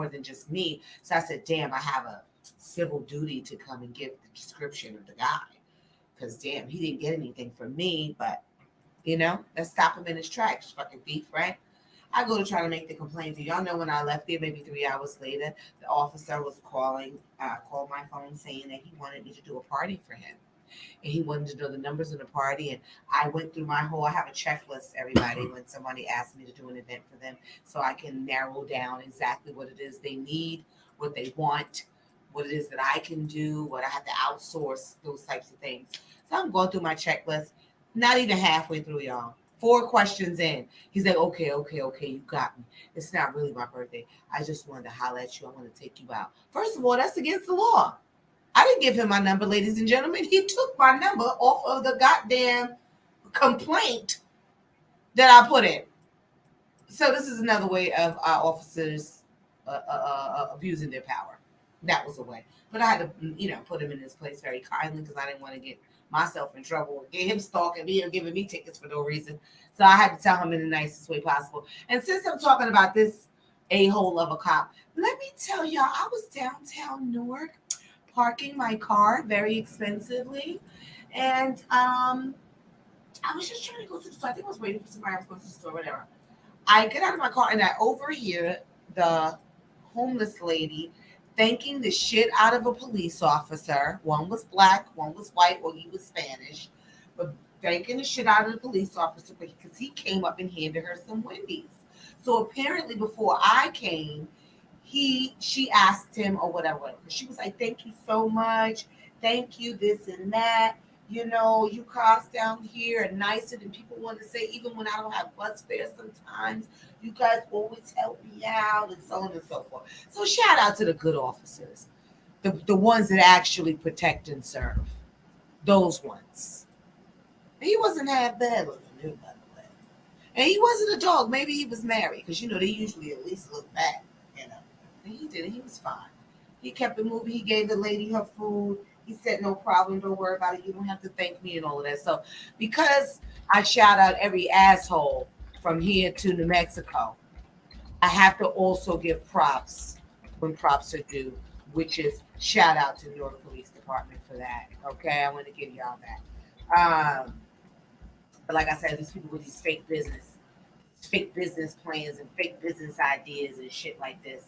than just me. So I said, damn, I have a civil duty to come and give the description of the guy, because damn, he didn't get anything from me, but let's stop him in his tracks, fucking thief, right? I go to try to make the complaint. Do y'all know when I left there, maybe 3 hours later, the officer was called my phone saying that he wanted me to do a party for him. And he wanted to know the numbers of the party. And I went through I have a checklist, everybody, when somebody asks me to do an event for them, so I can narrow down exactly what it is they need, what they want, what it is that I can do, what I have to outsource, those types of things. So I'm going through my checklist, not even halfway through, y'all. 4 questions in. He's like, okay, you got me. It's not really my birthday. I just wanted to holler at you. I want to take you out. First of all, that's against the law. I didn't give him my number, ladies and gentlemen. He took my number off of the goddamn complaint that I put in. So this is another way of our officers abusing their power. That was a way. But I had to, put him in his place very kindly because I didn't want to get myself in trouble or get him stalking me or giving me tickets for no reason. So I had to tell him in the nicest way possible. And since I'm talking about this a-hole of a cop, let me tell y'all, I was downtown Newark parking my car very expensively. And I was just trying to go to the store. I think I was waiting for somebody else to go to the store, whatever. I get out of my car and I overhear the homeless lady thanking the shit out of a police officer. One was black, one was white, or he was Spanish. But thanking the shit out of the police officer because he came up and handed her some Wendy's. So apparently before I came, she asked him or whatever. She was like, thank you so much. Thank you, this and that. You cars down here are nicer than people want to say, even when I don't have bus fare sometimes. You guys always help me out and so on and so forth. So shout out to the good officers, the ones that actually protect and serve. Those ones. He wasn't half bad looking, by the way. And he wasn't a dog. Maybe he was married because, they usually at least look back, And he didn't. He was fine. He kept it moving. He gave the lady her food. He said, no problem. Don't worry about it. You don't have to thank me and all of that. So because I shout out every asshole from here to New Mexico, I have to also give props when props are due, which is shout out to New York Police Department for that. Okay, I want to give y'all that. But like I said, these people with these fake business plans and fake business ideas and shit like this.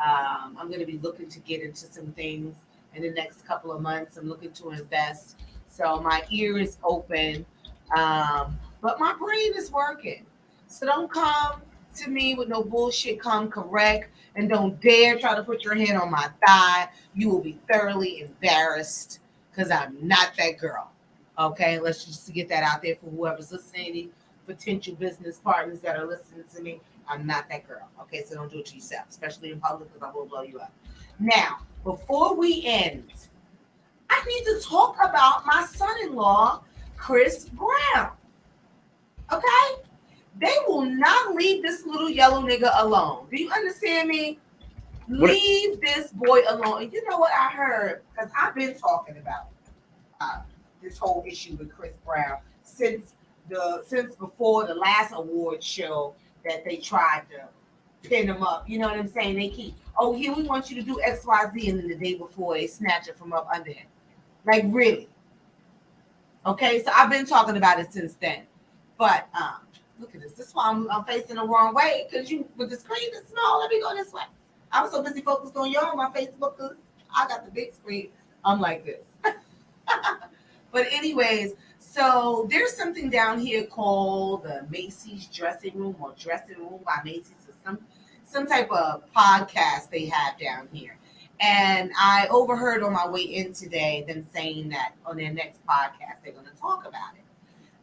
I'm going to be looking to get into some things in the next couple of months. I'm looking to invest. So my ear is open, but my brain is working. So don't come to me with no bullshit. Come correct, and don't dare try to put your hand on my thigh. You will be thoroughly embarrassed because I'm not that girl. Okay, let's just get that out there for whoever's listening, any potential business partners that are listening to me. I'm not that girl. Okay, so don't do it to yourself, especially in public, because I will blow you up. Now, before we end, I need to talk about my son-in-law, Chris Brown. Okay? They will not leave this little yellow nigga alone. Do you understand me? Leave this boy alone. And you know what I heard? Because I've been talking about this whole issue with Chris Brown since before the last award show that they tried to pin him up. You know what I'm saying? They keep, here we want you to do X, Y, Z, and then the day before they snatch it from up under him. Like, really? Okay, so I've been talking about it since then. But look at this. This is why I'm facing the wrong way, because with the screen is small. Let me go this way. I was so busy focused on y'all on my Facebook because I got the big screen. I'm like this. But anyways, so there's something down here called the Macy's Dressing Room or Dressing Room by Macy's or some type of podcast they have down here. And I overheard on my way in today them saying that on their next podcast they're going to talk about it.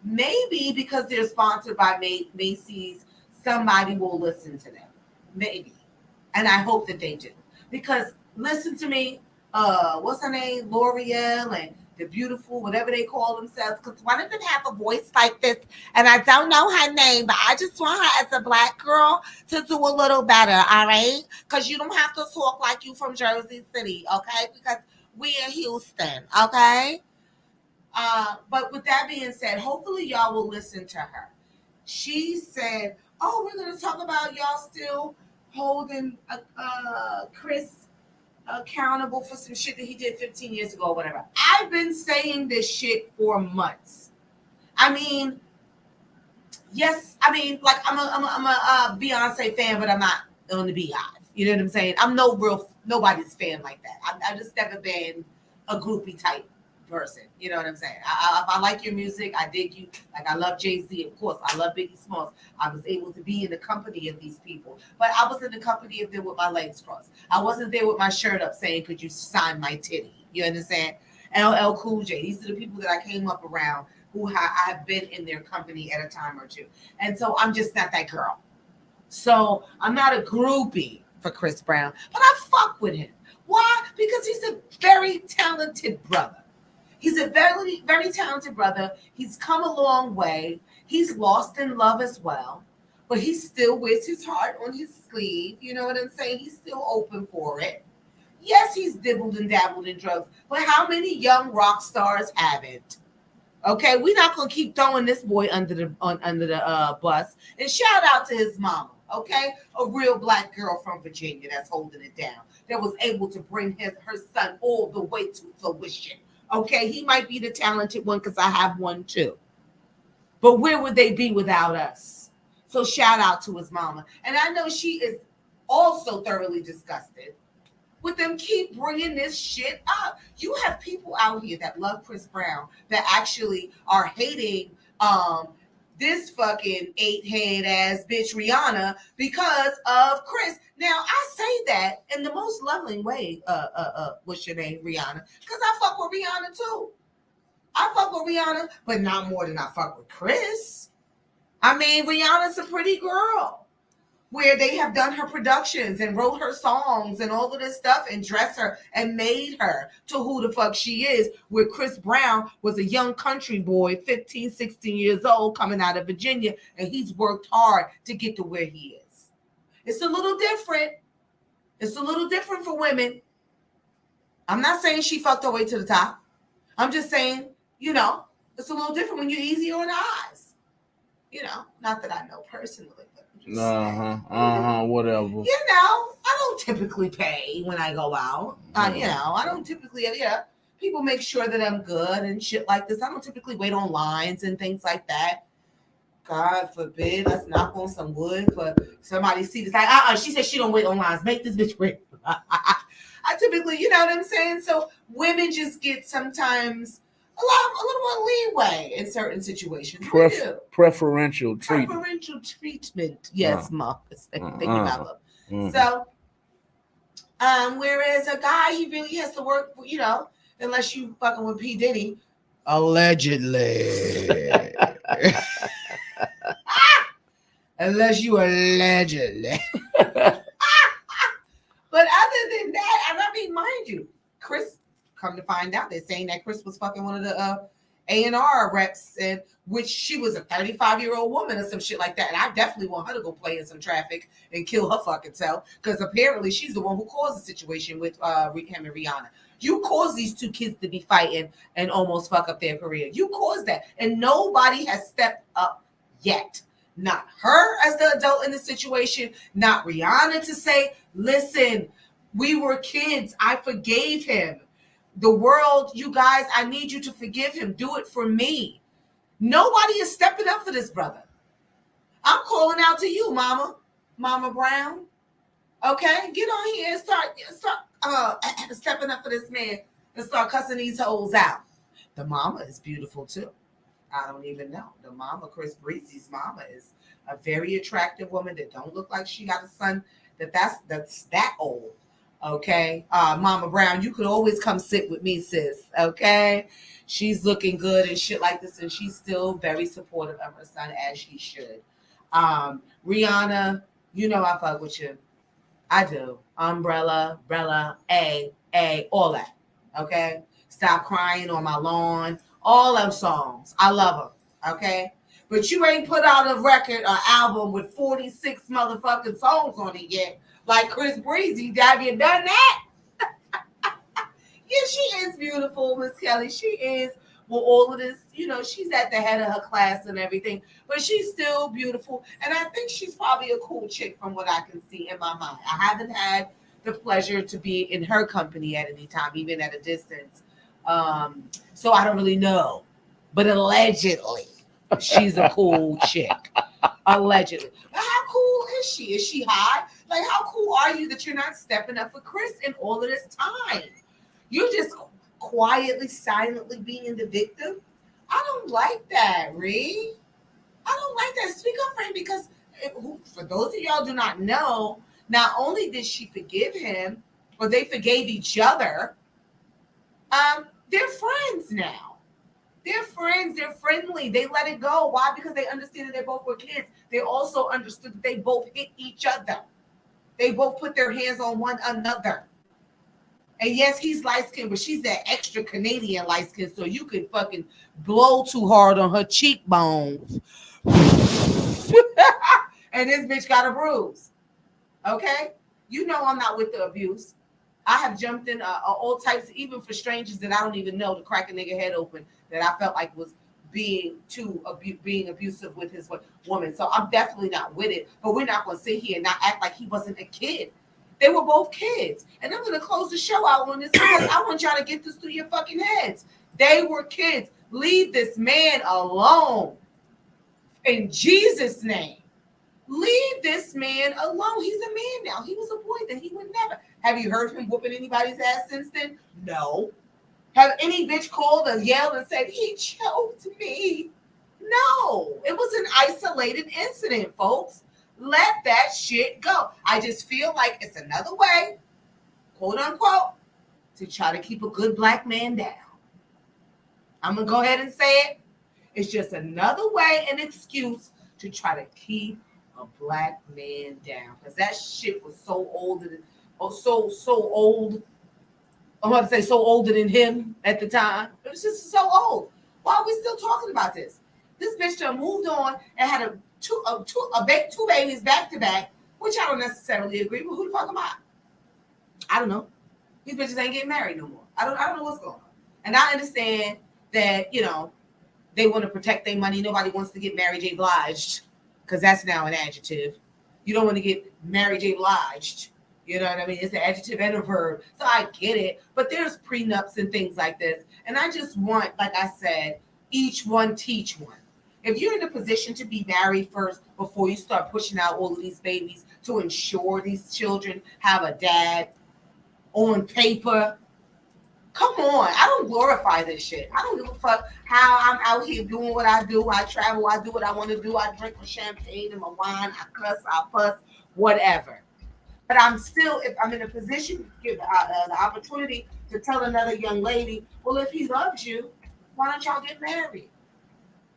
Maybe because they're sponsored by Macy's, somebody will listen to them. Maybe. And I hope that they do. Because listen to me, what's her name? L'Oreal and the beautiful, whatever they call themselves, because one of them have a voice like this, and I don't know her name, but I just want her as a black girl to do a little better, all right? Because you don't have to talk like you from Jersey City, okay? Because we in Houston, okay? But with that being said, hopefully y'all will listen to her. She said, we're going to talk about y'all still holding Chris accountable for some shit that he did 15 years ago or whatever. I've been saying this shit for months. I mean, yes, I mean, like I'm a Beyonce fan, but I'm not on the Beehive. You know what I'm saying? I'm nobody's fan like that. I've just never been a groupie type person. You know what I'm saying? I like your music. I dig you. Like I love Jay-Z, of course. I love Biggie Smalls. I was able to be in the company of these people, but I was in the company of them with my legs crossed. I wasn't there with my shirt up saying, "Could you sign my titty?" You understand? LL Cool J. These are the people that I came up around who I have been in their company at a time or two, and so I'm just not that girl. So I'm not a groupie for Chris Brown, but I fuck with him. Why? Because he's a very talented brother. He's a very, very talented brother. He's come a long way. He's lost in love as well, but he still wears his heart on his sleeve. You know what I'm saying? He's still open for it. Yes, he's dibbled and dabbled in drugs, but how many young rock stars haven't? Okay, we're not gonna keep throwing this boy under the bus. And shout out to his mama. Okay, a real black girl from Virginia that's holding it down, that was able to bring her son all the way to fruition. Okay, he might be the talented one because I have one too. But where would they be without us? So shout out to his mama. And I know she is also thoroughly disgusted with them keep bringing this shit up. You have people out here that love Chris Brown that actually are hating this fucking 8-head ass bitch Rihanna because of Chris. Now I say that in the most loving way, what's your name, Rihanna? Because I fuck with Rihanna too. I fuck with Rihanna, but not more than I fuck with Chris. I mean, Rihanna's a pretty girl where they have done her productions and wrote her songs and all of this stuff and dressed her and made her to who the fuck she is, where Chris Brown was a young country boy, 15, 16 years old, coming out of Virginia, and he's worked hard to get to where he is. It's a little different. It's a little different for women. I'm not saying she fucked her way to the top. I'm just saying, it's a little different when you're easy on the eyes. Not that I know personally. Whatever. I don't typically pay when I go out. I don't typically, people make sure that I'm good and shit like this. I don't typically wait on lines and things like that. God forbid, let's knock on some wood for somebody to see this. Like, she said she don't wait on lines. Make this bitch wait. I typically, you know what I'm saying? So women just get sometimes a little more leeway in certain situations. Preferential treatment. Preferential treatment. Yes, Mom. Thank you, my love. So, whereas a guy, he really has to work, unless you fucking with P. Diddy. Allegedly. Unless you allegedly. But other than that, and I mean, mind you, Chris, come to find out, they're saying that Chris was fucking one of the A&R reps, and which she was a 35-year-old woman or some shit like that. And I definitely want her to go play in some traffic and kill her fucking self, because apparently she's the one who caused the situation with him and Rihanna. You caused these two kids to be fighting and almost fuck up their career. You caused that. And nobody has stepped up yet. Not her as the adult in the situation, not Rihanna to say, listen, we were kids. I forgave him. The world, you guys, I need you to forgive him. Do it for me. Nobody is stepping up for this brother. I'm calling out to you, Mama Brown. Okay, get on here and start stepping up for this man and start cussing these hoes out. The mama is beautiful too. I don't even know. The mama, Chris Riese's mama, is a very attractive woman that don't look like she got a son that's that old. Okay, Mama Brown, you could always come sit with me, sis. Okay, she's looking good and shit like this, and she's still very supportive of her son, as she should. Rihanna, I fuck with you. I do. Umbrella, all that. Okay, Stop Crying on My Lawn, all them songs. I love them. Okay, but you ain't put out a record or album with 46 motherfucking songs on it yet. Like Chris Breezy, have you done that? Yeah, she is beautiful, Miss Kelly. She is, with all of this, she's at the head of her class and everything, but she's still beautiful. And I think she's probably a cool chick from what I can see in my mind. I haven't had the pleasure to be in her company at any time, even at a distance. So I don't really know. But allegedly, she's a cool chick. Allegedly. But how cool is she? Is she hot? Like, how cool are you that you're not stepping up for Chris in all of this time? You're just quietly, silently being the victim. I don't like that, Ree. I don't like that. Speak up for him, because for those of y'all do not know, not only did she forgive him, or they forgave each other, they're friends now. They're friends. They're friendly. They let it go. Why? Because they understand that they both were kids. They also understood that they both hit each other. They both put their hands on one another. And yes, he's light-skinned, but she's that extra Canadian light-skinned, so you could fucking blow too hard on her cheekbones. And this bitch got a bruise. Okay? I'm not with the abuse. I have jumped in all types, even for strangers that I don't even know, to crack a nigga head open that I felt like was being abusive with his woman. So I'm definitely not with it. But we're not going to sit here and not act like he wasn't a kid. They were both kids. And I'm going to close the show out on this because I want y'all to get this through your fucking heads. They were kids. Leave this man alone. In Jesus' name. Leave this man alone. He's a man now. He was a boy then. He would never. Have you heard him whooping anybody's ass since then? No. Have any bitch called or yelled and said, he choked me? No. It was an isolated incident, folks. Let that shit go. I just feel like it's another way, quote unquote, to try to keep a good black man down. I'm going to go ahead and say it. It's just another way, an excuse to try to keep a black man down. Because that shit was so old, so old. I'm going to say so older than him at the time. It was just so old. Why are we still talking about this? This bitch done moved on and had two babies back to back, which I don't necessarily agree with. Who the fuck am I? I don't know. These bitches ain't getting married no more. I don't know what's going on. And I understand that, you know, they want to protect their money. Nobody wants to get Mary J. Bliged because that's now an adjective. You don't want to get Mary J. Bliged. You know what I mean? It's an adjective and a verb. So I get it. But there's prenups and things like this. And I just want, like I said, each one teach one. If you're in a position to be married first before you start pushing out all of these babies to ensure these children have a dad on paper, come on. I don't glorify this shit. I don't give a fuck how I'm out here doing what I do. I travel. I do what I want to do. I drink my champagne and my wine. I cuss. I fuss. Whatever. But I'm still, if I'm in a position to give the opportunity to tell another young lady, well, if he loves you, why don't y'all get married?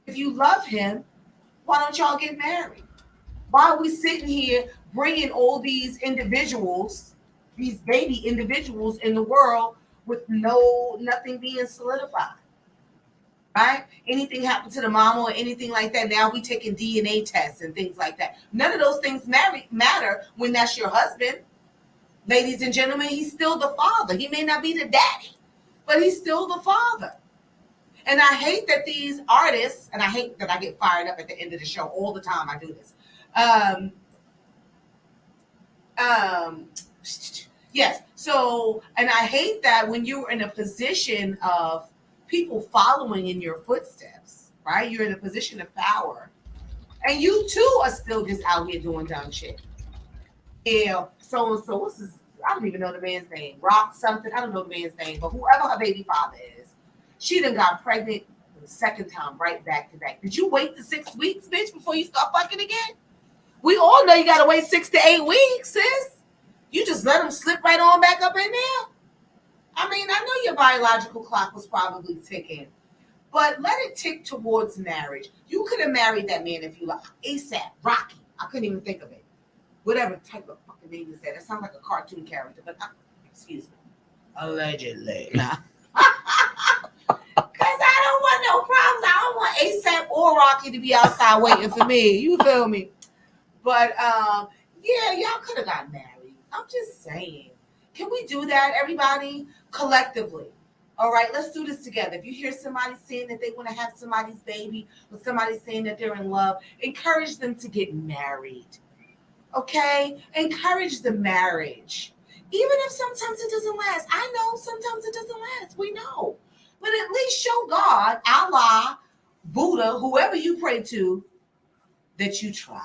If you love him, why don't y'all get married? Why are we sitting here bringing all these individuals, these baby individuals in the world with nothing being solidified? Right? Anything happened to the mama or anything like that, now we taking DNA tests and things like that. None of those things matter when that's your husband. Ladies and gentlemen, he's still the father. He may not be the daddy, but he's still the father. And I hate that these artists, and I hate that I get fired up at the end of the show all the time. I do this. Yes. So, and I hate that when you're in a position of people following in your footsteps, right? You're in a position of power, and you too are still just out here doing dumb shit. Yeah. So what's his? I don't even know the man's name. Rock something. I don't know the man's name, but whoever her baby father is. She done got pregnant the second time, right back to back. Did you wait the 6 weeks, bitch, before you start fucking again? We all know you got to wait 6 to 8 weeks, sis. You just let them slip right on back up in there. I mean, I know your biological clock was probably ticking, but let it tick towards marriage. You could have married that man if you like. ASAP, Rocky. I couldn't even think of it. Whatever type of fucking name is that. That sounds like a cartoon character, but excuse me. Allegedly. Because I don't want no problems. I don't want ASAP or Rocky to be outside waiting for me. You feel me? But, yeah, y'all could have got married. I'm just saying. Can we do that, everybody? Collectively. All right, let's do this together. If you hear somebody saying that they want to have somebody's baby or somebody saying that they're in love, encourage them to get married. Okay? Encourage the marriage. Even if sometimes it doesn't last. I know sometimes it doesn't last. We know. But at least show God, Allah, Buddha, whoever you pray to, that you tried.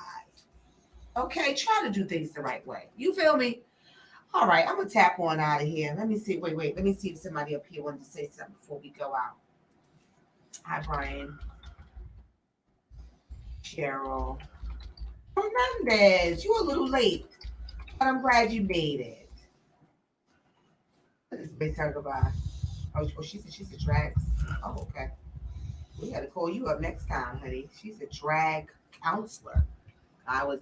Okay? Try to do things the right way. You feel me? All right, I'm going to tap on out of here. Let me see. Wait. Let me see if somebody up here wanted to say something before we go out. Hi, Brian. Cheryl. Hernandez, you were a little late, but I'm glad you made it. Let's base her goodbye. Oh, she said she's a drag. Oh, okay. We got to call you up next time, honey. She's a drag counselor. I would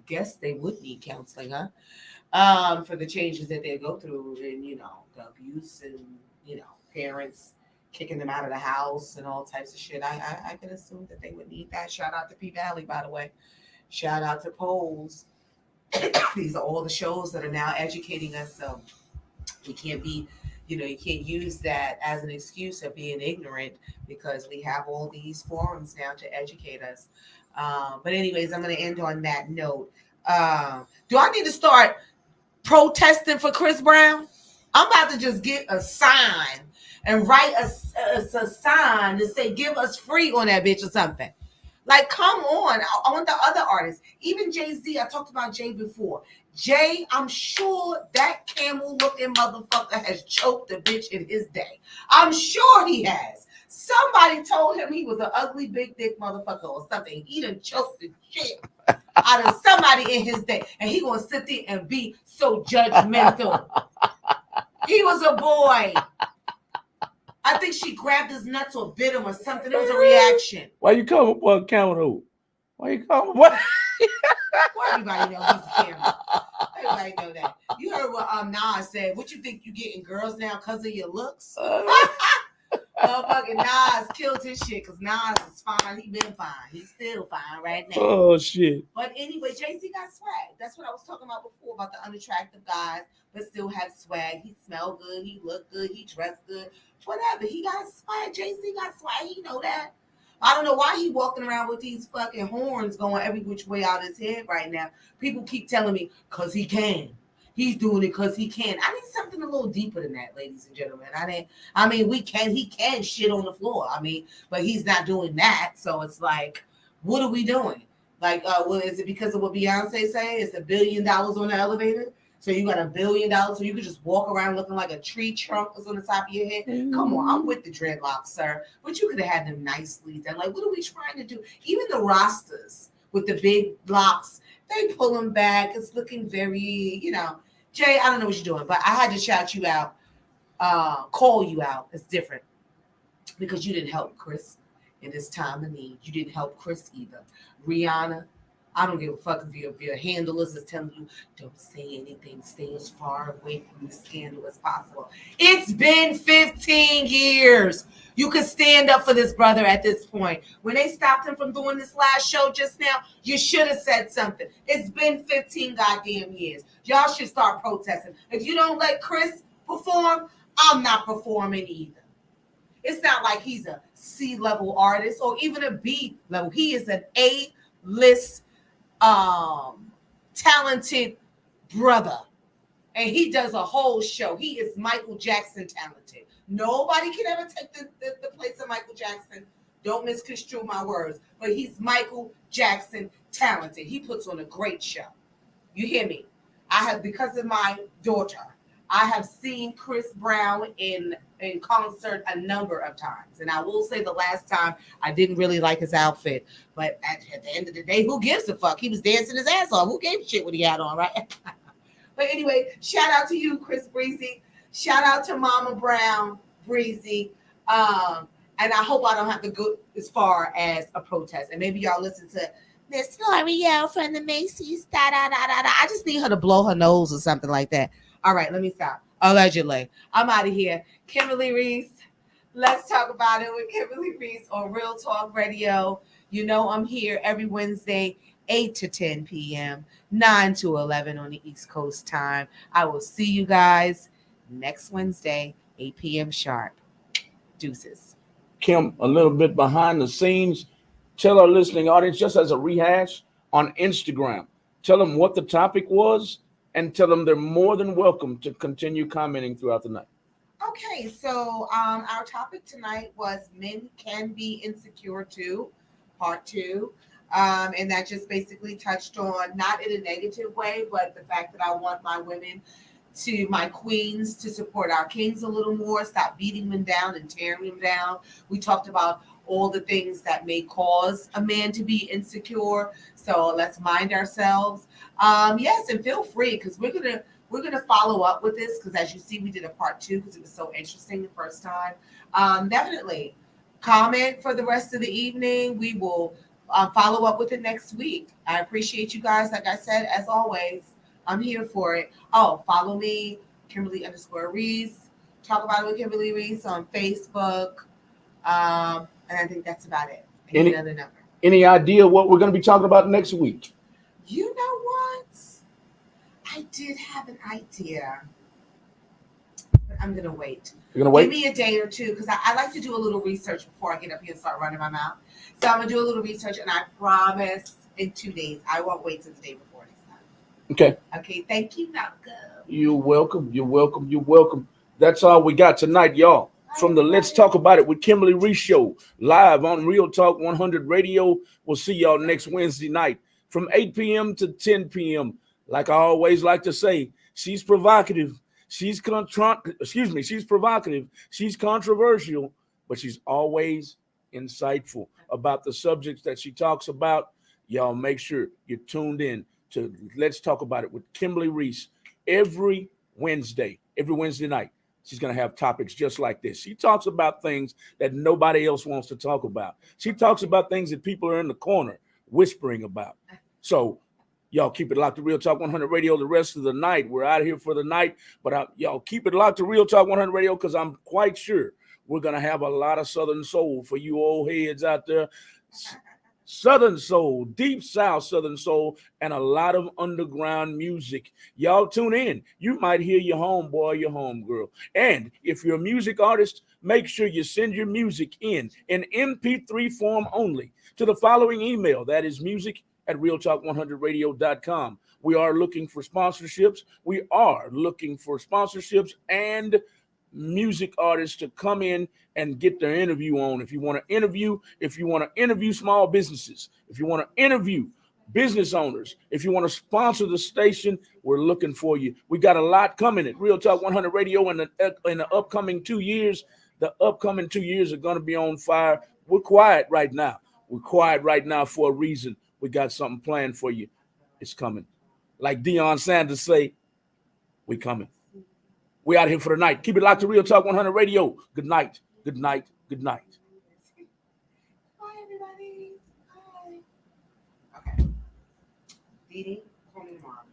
guess they would need counseling, huh? For the changes that they go through and, you know, the abuse and, you know, parents kicking them out of the house and all types of shit. I can assume that they would need that. Shout out to P Valley, by the way. Shout out to Pose. These are all the shows that are now educating us. So We can't be, you can't use that as an excuse of being ignorant because we have all these forums now to educate us. But anyways, I'm going to end on that note. Do I need to start protesting for Chris Brown? I'm about to just get a sign and write a sign to say give us free on that bitch or something. Like, come on. I want the other artists. Even Jay-Z, I talked about Jay before. Jay, I'm sure that camel-looking motherfucker has choked a bitch in his day. I'm sure he has. Somebody told him he was an ugly big dick motherfucker or something. He done choked the shit out of somebody in his day. And he gonna sit there and be so judgmental. He was a boy. I think she grabbed his nuts or bit him or something. It was a reaction. Why you calling boy a camel? Why you calling what? Well, everybody know he's a camel. Everybody know that. You heard what Nas said. What you think you getting girls now because of your looks? Motherfucking Nas killed his shit because Nas is fine. He been fine. He's still fine right now. Oh shit. But anyway, Jay-Z got swag. That's what I was talking about before about the unattractive guys, but still have swag. He smell good. He look good. He dress good. Whatever. He got swag. Jay-Z got swag. He know that. I don't know why he walking around with these fucking horns going every which way out his head right now. People keep telling me, because he can. He's doing it because he can. I need something a little deeper than that, ladies and gentlemen. He can shit on the floor. But he's not doing that. So it's like, what are we doing? Like, is it because of what Beyonce say? It's $1 billion on the elevator? So you got $1 billion so you could just walk around looking like a tree trunk was on the top of your head? Come on, I'm with the dreadlocks, sir. But you could have had them nicely done. Like, what are we trying to do? Even the Rastas with the big locks, they pull them back. It's looking very, Jay, I don't know what you're doing, but I had to shout you out, call you out. It's different because you didn't help Chris in this time of need. You didn't help Chris either. Rihanna, I don't give a fuck if your handlers is telling you, don't say anything, stay as far away from the scandal as possible. It's been 15 years. You could stand up for this brother at this point. When they stopped him from doing this last show just now, you should have said something. It's been 15 goddamn years. Y'all should start protesting. If you don't let Chris perform, I'm not performing either. It's not like he's a C-level artist or even a B-level. He is an A-list talented brother, and he does a whole show. He is Michael Jackson talented. Nobody can ever take the place of Michael Jackson. Don't misconstrue my words, but he's Michael Jackson talented. He puts on a great show. You hear me? Because of my daughter, I have seen Chris Brown in concert a number of times. And I will say the last time I didn't really like his outfit. But at the end of the day, who gives a fuck? He was dancing his ass off. Who gave a shit what he had on, right? But anyway, shout out to you, Chris Riese. Shout out to Mama Brown, Riese. And I hope I don't have to go as far as a protest. And maybe y'all listen to Miss L'Oreal from the Macy's. Da, da, da, da, da. I just need her to blow her nose or something like that. All right, let me stop. Allegedly. I'm out of here. Kimberly Riese. Let's talk about it with Kimberly Riese on Real Talk Radio. You know I'm here every Wednesday, 8 to 10 p.m., 9 to 11 on the East Coast time. I will see you guys next Wednesday, 8 p.m. sharp. Deuces. Kim, a little bit behind the scenes. Tell our listening audience, just as a rehash, on Instagram. Tell them what the topic was and tell them they're more than welcome to continue commenting throughout the night. Okay, so our topic tonight was Men Can Be Insecure Too, part 2. And that just basically touched on, not in a negative way, but the fact that I want my women my queens to support our kings a little more, stop beating them down and tearing them down. We talked about all the things that may cause a man to be insecure. So let's mind ourselves. Yes, and feel free, because we're gonna follow up with this, because as you see, we did a part 2 because it was so interesting the first time. Definitely comment for the rest of the evening. We will follow up with it next week. I appreciate you guys. Like I said, as always, I'm here for it. Oh, follow me, Kimberly_Riese. Talk about it with Kimberly Riese on Facebook. And I think that's about it. Another number. Any idea what we're going to be talking about next week? You know what? I did have an idea. but I'm gonna wait. You're gonna wait? Give me a day or two because I like to do a little research before I get up here and start running my mouth. So I'm gonna do a little research, and I promise in 2 days I won't wait till the day before next time. Okay. Okay. Thank you, Malcolm. You're welcome. You're welcome. You're welcome. That's all we got tonight, y'all. From the Let's Talk About It with Kimberly Riese show, live on Real Talk 100 Radio. We'll see y'all next Wednesday night from 8 p.m. to 10 p.m. Like I always like to say, she's provocative. She's provocative. She's controversial, but she's always insightful about the subjects that she talks about. Y'all make sure you're tuned in to Let's Talk About It with Kimberly Riese every Wednesday night. She's going to have topics just like this. She talks about things that nobody else wants to talk about. She talks about things that people are in the corner whispering about. So y'all keep it locked to Real Talk 100 Radio the rest of the night. We're out of here for the night, but y'all keep it locked to Real Talk 100 Radio because I'm quite sure we're going to have a lot of Southern soul for you old heads out there. Southern soul, deep South Southern soul, and a lot of underground music. Y'all tune in. You might hear your homeboy or your homegirl. And if you're a music artist, make sure you send your music in MP3 form only to the following email. That is music@realtalk100radio.com. We are looking for sponsorships. And music artists to come in and get their interview on. If you want to interview small businesses, if you want to interview business owners, if you want to sponsor the station, we're looking for you. We got a lot coming at Real Talk 100 Radio in the upcoming 2 years. The upcoming 2 years are going to be on fire. We're quiet right now. We're quiet right now for a reason. We got something planned for you. It's coming. Like Deion Sanders say, we coming. We out here for the night. Keep it locked to Real Talk 100 Radio. Good night. Good night. Good night. Bye, everybody. Bye. Okay. Dee Dee, call me tomorrow.